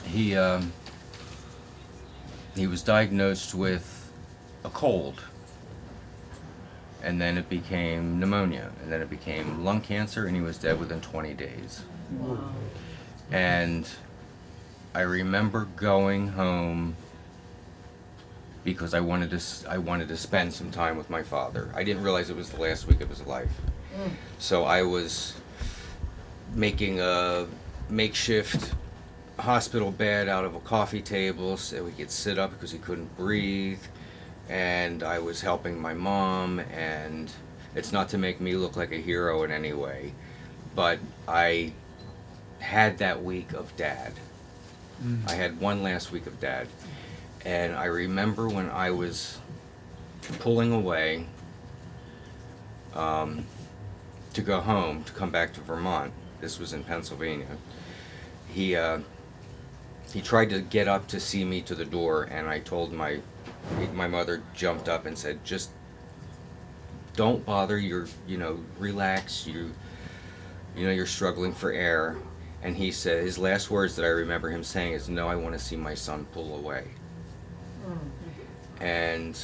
he was diagnosed with a cold, and then it became pneumonia, and then it became lung cancer, and he was dead within 20 days. Wow. And I remember going home because I wanted to spend some time with my father. I didn't realize it was the last week of his life. So I was making a makeshift hospital bed out of a coffee table so he could sit up because he couldn't breathe. And I was helping my mom, and it's not to make me look like a hero in any way, but I had that week of Dad. I had one last week of Dad. And I remember when I was pulling away to go home, to come back to Vermont. This was in Pennsylvania. he tried to get up to see me to the door, and I told my mother jumped up and said, just don't bother, relax, you're struggling for air. And he said, his last words that I remember him saying is, no, I want to see my son pull away. And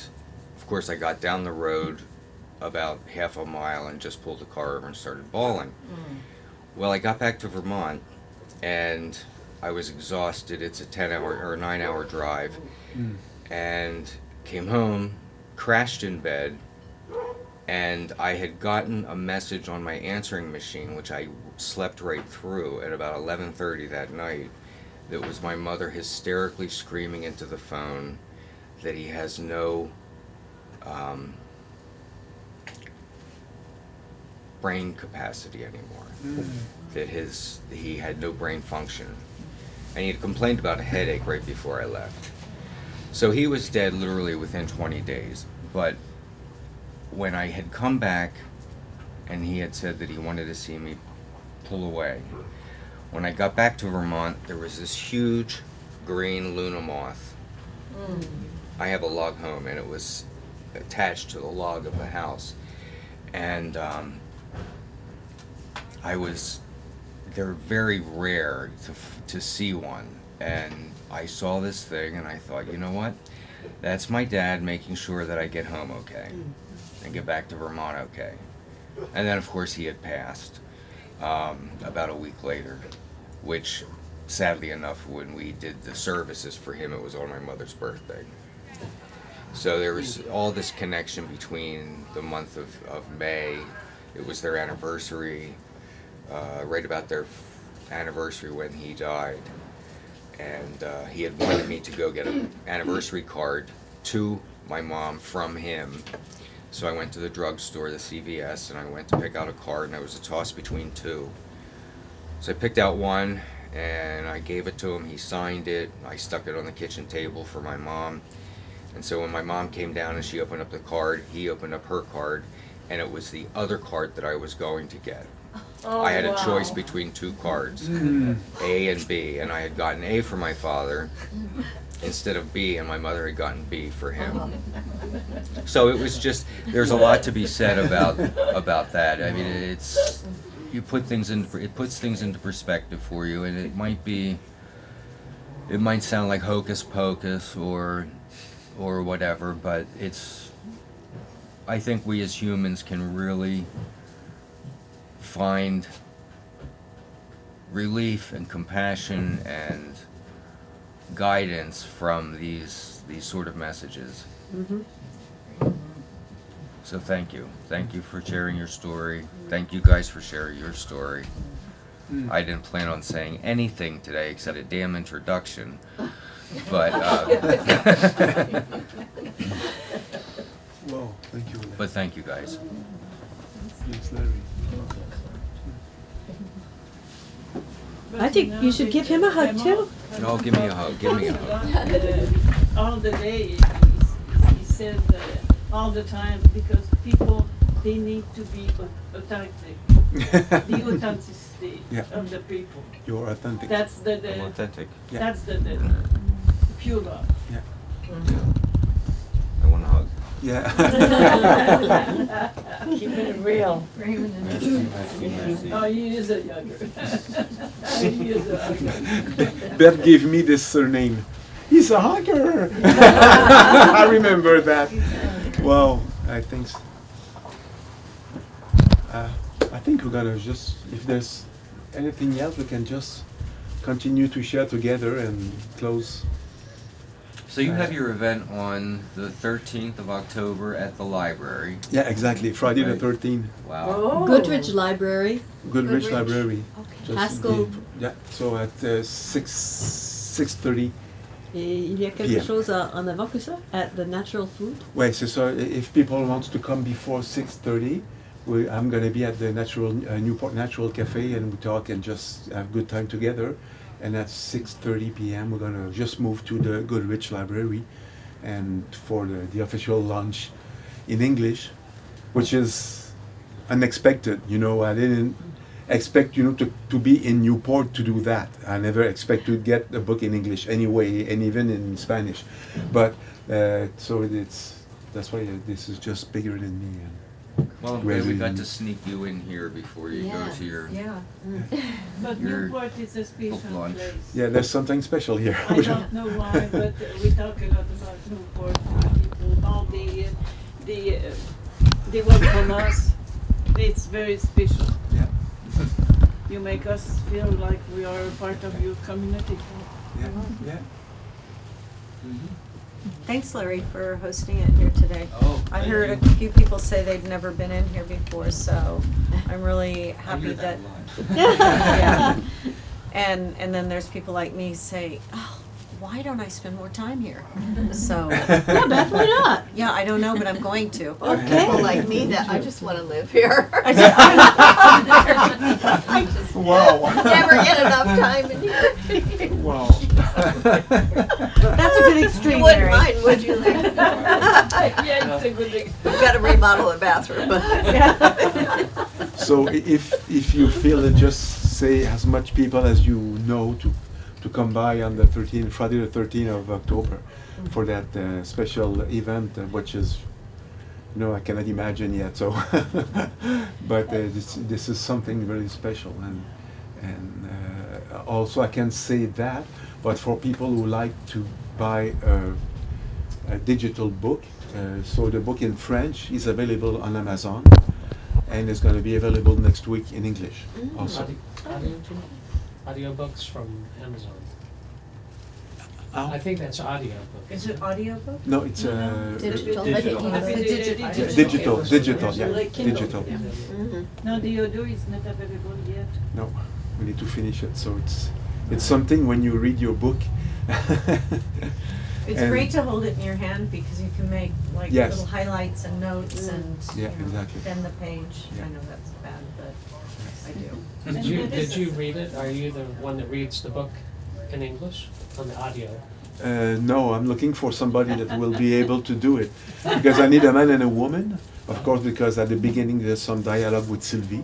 of course I got down the road about half a mile and just pulled the car over and started bawling. Well, I got back to Vermont and I was exhausted. It's a 10-hour or 9-hour drive. And came home, crashed in bed, and I had gotten a message on my answering machine, which I slept right through, at about 11:30 that night. That was my mother hysterically screaming into the phone that he has no brain capacity anymore. That he had no brain function. And he had complained about a headache right before I left. So he was dead literally within 20 days. But when I had come back and he had said that he wanted to see me pull away, when I got back to Vermont, there was this huge green Luna moth. I have a log home and it was attached to the log of the house. And they're very rare to see one. And I saw this thing and I thought, you know what? That's my dad making sure that I get home okay and get back to Vermont okay. And then of course he had passed about a week later, which sadly enough when we did the services for him, it was on my mother's birthday. So there was all this connection between the month of May. It was their anniversary, right about their anniversary when he died. And he had wanted me to go get an anniversary card to my mom from him. So I went to the drugstore, the CVS, and I went to pick out a card, and it was a toss between two. So I picked out one, and I gave it to him. He signed it. I stuck it on the kitchen table for my mom. And so when my mom came down and she opened up the card, he opened up her card, and it was the other card that I was going to get. I had a choice between two cards, A and B, and I had gotten A for my father instead of B, and my mother had gotten B for him. So it was just, there's a lot to be said about that. I mean, it puts things into perspective for you, and it might sound like hocus pocus or whatever, but I think we as humans can really find relief and compassion and guidance from these sort of messages. So thank you for sharing your story. Thank you guys for sharing your story. I didn't plan on saying anything today except a damn introduction, but Well, thank you. but thank you guys. Yes, Larry. I think you should give him a hug too. No, give me a hug. Give me a hug. All the day, he said all the time, because people, they need to be authentic. The authenticity of the people. You're authentic. That's I'm authentic. that's the pure love. Yeah. I want a hug. Yeah. Keeping it real. Merci, merci, merci. Oh, he is a younger. He is a hugger. Beth gave me this surname. He's a hugger. I remember that. Wow, I think we're gonna just, if there's anything else, we can just continue to share together and close. So you have your event on the 13th of October at the library. Yeah, exactly. Friday the Right. 13th. Wow. Goodrich Library. Goodrich Library. Just Haskell. yeah. So at 6:30. Et il y a quelque Yeah. chose en avant que ça? At the Natural Food? Ouais, c'est ça. If people want to come before 6:30, I'm going to be at the Newport Natural Cafe, and we talk and just have a good time together. And at 6:30 p.m. we're going to just move to the Goodrich Library and for the official lunch in English, which is unexpected. You know, I didn't expect to be in Newport to do that. I never expect to get a book in English anyway, and even in Spanish. But so that's why this is just bigger than me. Well, I'm glad we got to sneak you in here before you go to your Yeah. But Your Newport is a special lunch. place. Yeah, there's something special here. I don't know why, but we talk a lot about Newport. People, all they welcome us. It's very special. Yeah. You make us feel like we are a part of your community. Yeah. Yeah. Thanks, Larry, for hosting it here today. Oh, I thank heard you. a few people say they'd never been in here before, so I'm really I happy hear that. that a lot. Yeah. And then there's people like me say, oh, why don't I spend more time here? So. Yeah, Beth, why not? Yeah, I don't know, but I'm going to. Or people like me that I just want to live here. I just Wow. never get enough time in here. Wow. That's a good extreme, You wouldn't Mary. mind, would you, Lee? Yeah, it's a good thing. We've got to remodel the bathroom, but. So if you feel it, just say as much people as you know to come by on the Friday the 13th of October for that special event, which is, I cannot imagine yet. So, but this is something really special, and also I can say that. But for people who like to buy a digital book, so the book in French is available on Amazon, and it's going to be available next week in English also. Audiobooks from Amazon. Oh. I think that's audiobook. Is it audiobook? No, it's Digital. Digital. digital, yeah, Like Kindle. digital. Yeah. No, the audio is not available yet. No, we need to finish it. So it's something when you read your book. It's And- great to hold it in your hand because you can make like Yes. little highlights and notes and Yeah, exactly. bend the page. Yeah. I know that's bad, but I do. Did you read it? Are you the one that reads the book in English on the audio? No, I'm looking for somebody that will be able to do it because I need a man and a woman. Of course, because at the beginning there's some dialogue with Sylvie.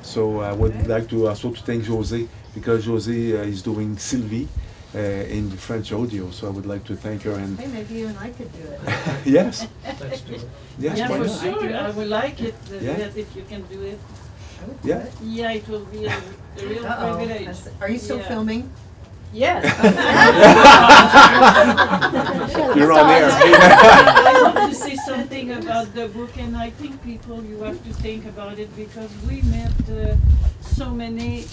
So I would like to also to thank José because José is doing Sylvie in the French audio. So I would like to thank her and Hey, maybe you and I could do it. yes, Let's do it. yes, Yeah, why for not? sure. I would like it Yeah. that if you can do it. I would do Yeah. it. Yeah, it will be a real Uh-oh. privilege. Are you still Yeah. filming? Yes. You're on air. I want to say something about the book, and I think you have to think about it because we met so many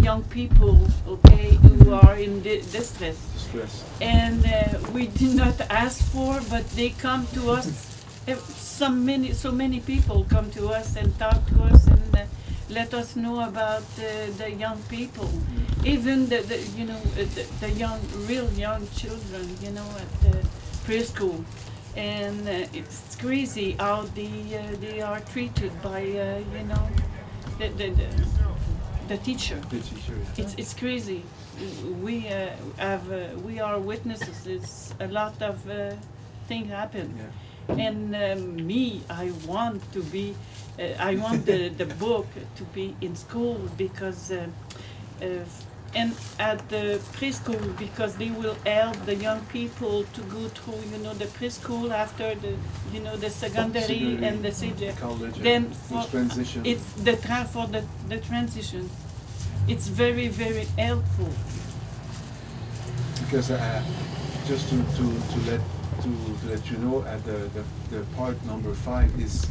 young people, okay, who are in distress, Stress. and we did not ask for, but they come to us. So many people come to us and talk to us and let us know about the young people, even the real young children, at the preschool, and it's crazy how they are treated by the teacher. The teacher, yeah. It's crazy. We are witnesses. It's a lot of things happen. Yeah. And me, I want to be, I want the book to be in school because, and at the preschool because they will help the young people to go through, the preschool after the secondary and the CJ. College, Then this transition. it's the transition. It's very, very helpful. Because just to let you know, at the part number 5 is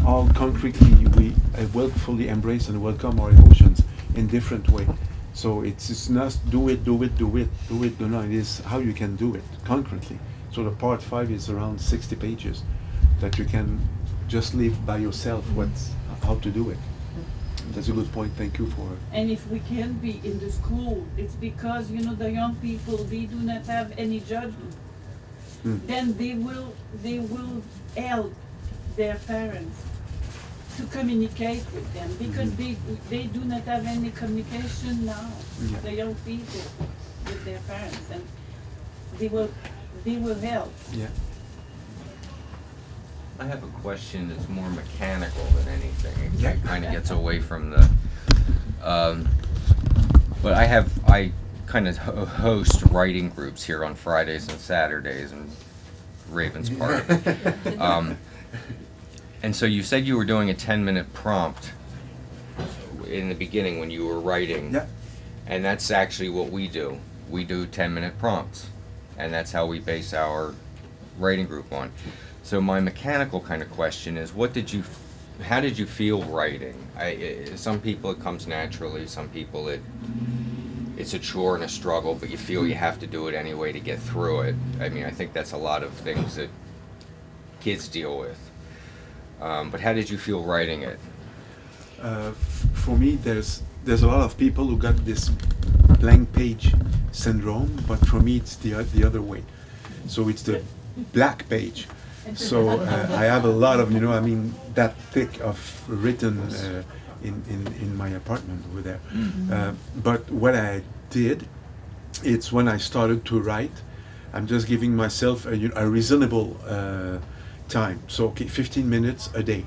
all concretely we willfully embrace and welcome our emotions in different way. So it's not do it. No, it is how you can do it concretely. So the part 5 is around 60 pages that you can just live by yourself how to do it. That's a good point. Thank you for it. And if we can be in the school, it's because the young people, they do not have any judgment. Then they will help their parents to communicate with them because they do not have any communication now. Yeah. The young people with their parents, and they will help. Yeah. I have a question that's more mechanical than anything. It Yeah. kind of gets away from the But I kind of host writing groups here on Fridays and Saturdays, and Raven's part of it. And so you said you were doing a 10-minute prompt in the beginning when you were writing. Yeah. And that's actually what we do. We do 10-minute prompts. And that's how we base our writing group on. So my mechanical kind of question is, how did you feel writing? Some people it comes naturally, some people it's a chore and a struggle, but you feel you have to do it anyway to get through it. I mean, I think that's a lot of things that kids deal with. But how did you feel writing it? For me, there's a lot of people who got this blank page syndrome, but for me it's the other way. So it's the black page. So I have a lot of, that thick of written in my apartment over there. But what I did, it's when I started to write, I'm just giving myself a reasonable time. So, okay, 15 minutes a day.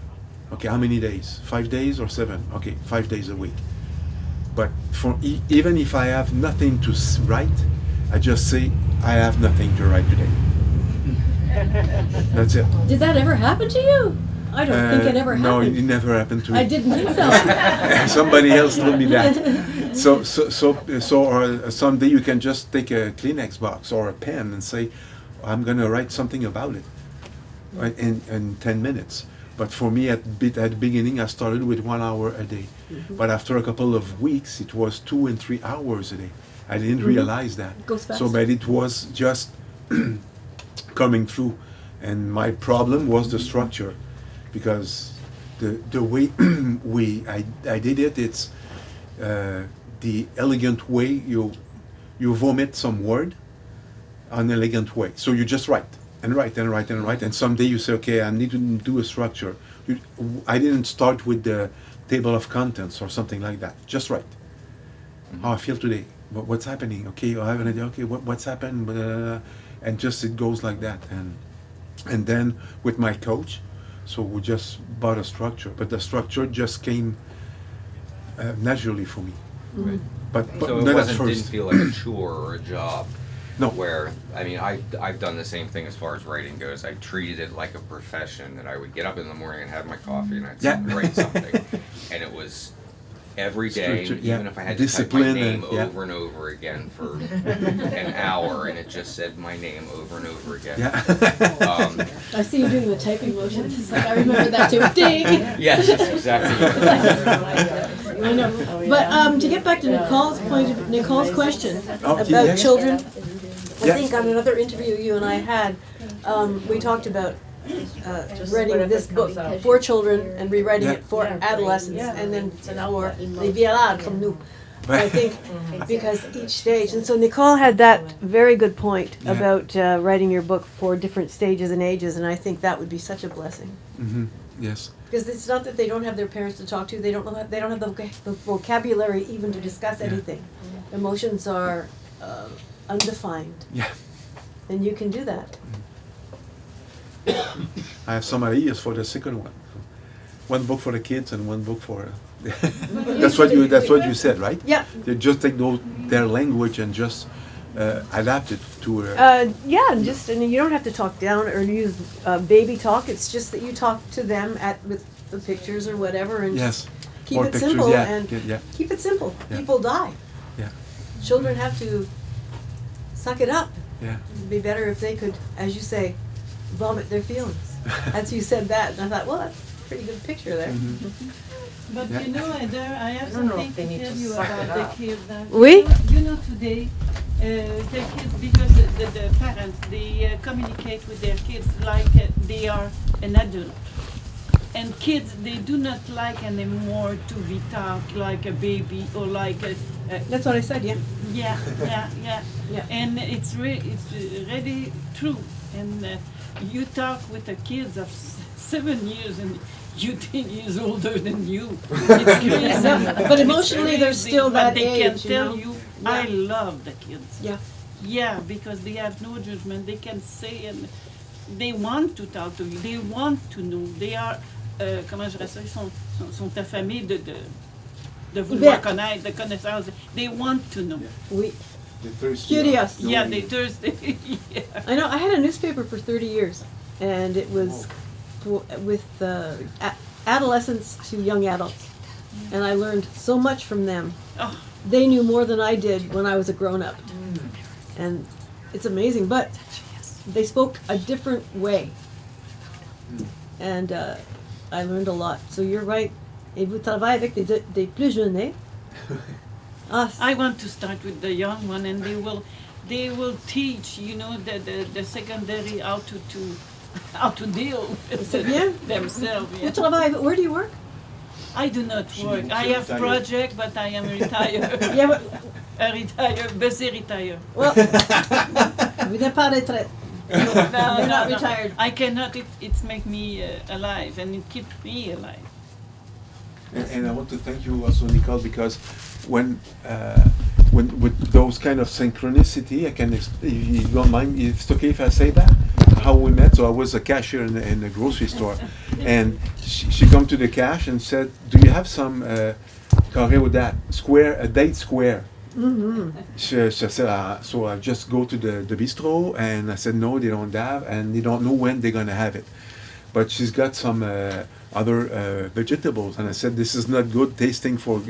Okay, how many days? 5 days or 7? Okay, 5 days a week. But even if I have nothing to write, I just say, I have nothing to write today. That's it. Did that ever happen to you? I don't think it ever No, happened. it never happened to me. I didn't think so. Somebody else told me that. So or someday you can just take a Kleenex box or a pen and say, I'm going to write something about it, right, in 10 minutes. But for me, at the beginning, I started with 1 hour a day. But after a couple of weeks, it was 2 and 3 hours a day. I didn't realize that. It goes fast. So, but it was just coming through. And my problem was the structure, because the way I did it, it's the elegant way you vomit some word, an elegant way. So you just write and write and write and write, and someday you say, okay, I need to do a structure. I didn't start with the table of contents or something like that. Just write. How I feel today. What's happening? Okay, I have an idea. Okay, what's happened? And just it goes like that. And then with my coach, so we just bought a structure, but the structure just came naturally for me. Right. But So it not at didn't first. feel like a chore or a job. No. Where, I mean, I've done the same thing as far as writing goes. I treated it like a profession, that I would get up in the morning and have my coffee and I'd sit and write something. And it was every day, Structure, yeah. even if I had to type my Discipline name and- yeah. over and over again for an hour, and it just said my name over and over again. Yeah. I see you doing the typing motion. It's like, I remember that too. Ding! Yes, that's exactly what I know. But to get back to Nicole's question about yes. children, I Yeah. think on another interview you and I had, we talked about writing this book for children and rewriting Yeah. it for adolescents, and then for les vieillards comme nous. I think because each stage, and so Nicole had that very good point Yeah. about writing your book for different stages and ages, and I think that would be such a blessing. Yes. Because it's not that they don't have their parents to talk to; they don't have the vocabulary even to discuss anything. Emotions are undefined, Yeah. and you can do that. I have some ideas for the second one. One book for the kids and one book for. That's what you said, right? Yeah. You just take their language and just adapt it to. Yeah, and you don't have to talk down or use baby talk. It's just that you talk to them with the pictures or whatever, and Yes. just keep Or it pictures, simple yeah, and yeah. keep it simple. Yeah. People die. Yeah. Children have to suck it up. Yeah. It'd be better if they could, as you say, vomit their feelings. As you said that, and I thought, well, that's a pretty good picture there. But Yeah. you know, Heather, I have I don't know something if they to need tell to you suck about it the up. kids. Oui? You know today, the kids, because the parents, they communicate with their kids like they are an adult. And kids, they do not like anymore to be talked like a baby or like a That's what I said, yeah. yeah, Yeah. And it's really true. And you talk with the kids of 7 years and you 10 years older than you. It's crazy. But emotionally, they're Crazy, still but that they can age, you tell know? you, Yeah. I love the kids. Yeah. Yeah, because they have no judgment. They can say and they want to talk to you. They want to know. They are, comment je dirais ça, ils sont affamés de vouloir Bête. connaître, de connaissance. They want to know. Oui. The thirsty Curious. of Yeah, knowing. they thirsty. Yeah. I know. I had a newspaper for 30 years, and it was with adolescents to young adults, and I learned so much from them. Oh. They knew more than I did when I was a grown-up, and it's amazing. But they spoke a different way, and I learned a lot. So you're right. Et vous travaillez avec des plus jeunes, eh? Ah, I want to start with the young one, and they will teach, you know, the secondary how to deal with C'est bien. themselves. Vous Yeah. travaillez. Where do you work? I do not work. I have retired. project, but I am retired. Yeah, but, Busy retired. well, vous n'êtes pas en retraite. No, You're not no. retired. I cannot. It's make me alive, and it keeps me alive. And I want to thank you also, Nicole, because when with those kind of synchronicity, I can, if you don't mind, if it's okay if I say that, how we met. So I was a cashier in a grocery store, and she come to the cash and said, "Do you have some carré ou date square, a date square?" She said, so I just go to the bistro, and I said, no, they don't have, and they don't know when they're gonna have it. But she's got some other vegetables, and I said, this is not good tasting for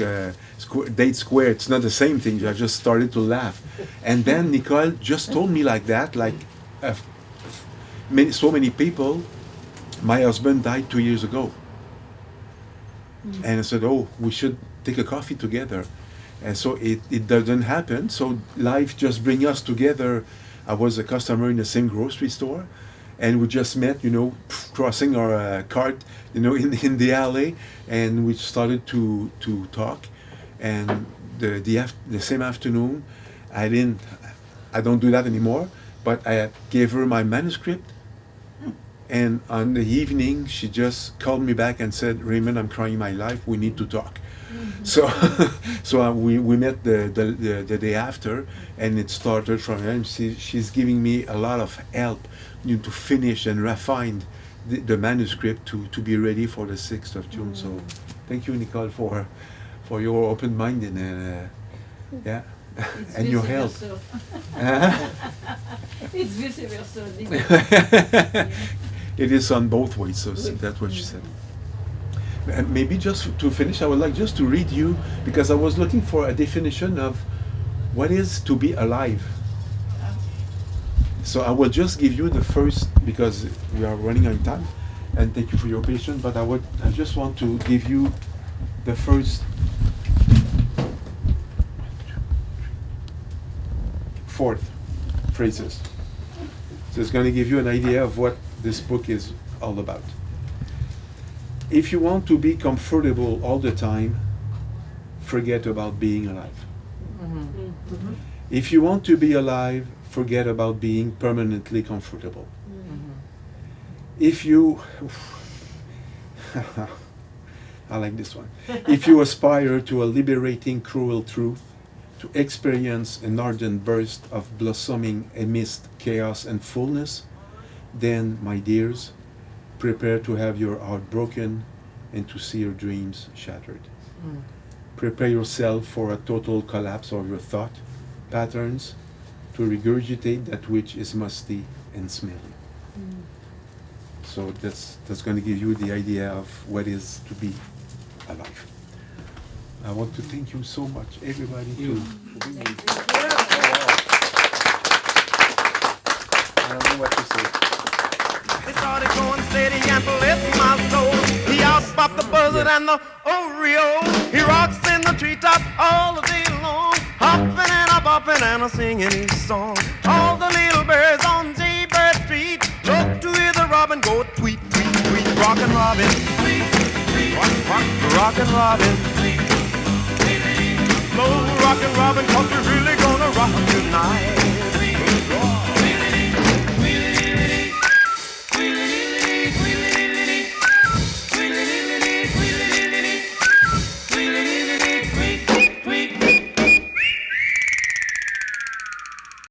date square. It's not the same thing. I just started to laugh, and then Nicole just told me like that, like so many people. My husband died 2 years ago, and I said, oh, we should take a coffee together. And so it doesn't happen. So life just brings us together. I was a customer in the same grocery store, and we just met, you know, crossing our cart, you know, in the alley, and we started to talk. And the same afternoon, I don't do that anymore, but I gave her my manuscript. And on the evening, she just called me back and said, Raymond, I'm crying my life. We need to talk. So we met the day after, and it started from there. And she's giving me a lot of help, you know, to finish and refine the manuscript to be ready for the 6th of June. So thank you, Nicole, for your open mind and yeah, and your help. It's vice versa. It is on both ways. So that's what she said. And maybe just to finish, I would like just to read you, because I was looking for a definition of what is to be alive. So I will just give you the first, because we are running out of time, and thank you for your patience, but I just want to give you the first 4 phrases. So it's going to give you an idea of what this book is all about. If you want to be comfortable all the time, forget about being alive. Mm-hmm. If you want to be alive, forget about being permanently comfortable. If you... I like this one. If you aspire to a liberating, cruel truth, to experience an ardent burst of blossoming amidst chaos and fullness, then, my dears, prepare to have your heart broken and to see your dreams shattered. Prepare yourself for a total collapse of your thought patterns, to regurgitate that which is musty and smelly. So that's going to give you the idea of what is to be alive. I want to thank you so much, everybody. For being here. I don't know what to say. It started going steady and bless my soul. He out-popped the buzzard and the Oreo. He rocks in the treetop all the day long, hopping and a-bopping and a-singing his song. All the little birds on Jaybird Street love to hear the robin go tweet, tweet, tweet. Rockin' Robin, rockin' Robin, slow rockin' Robin, 'cause we're really gonna rock tonight.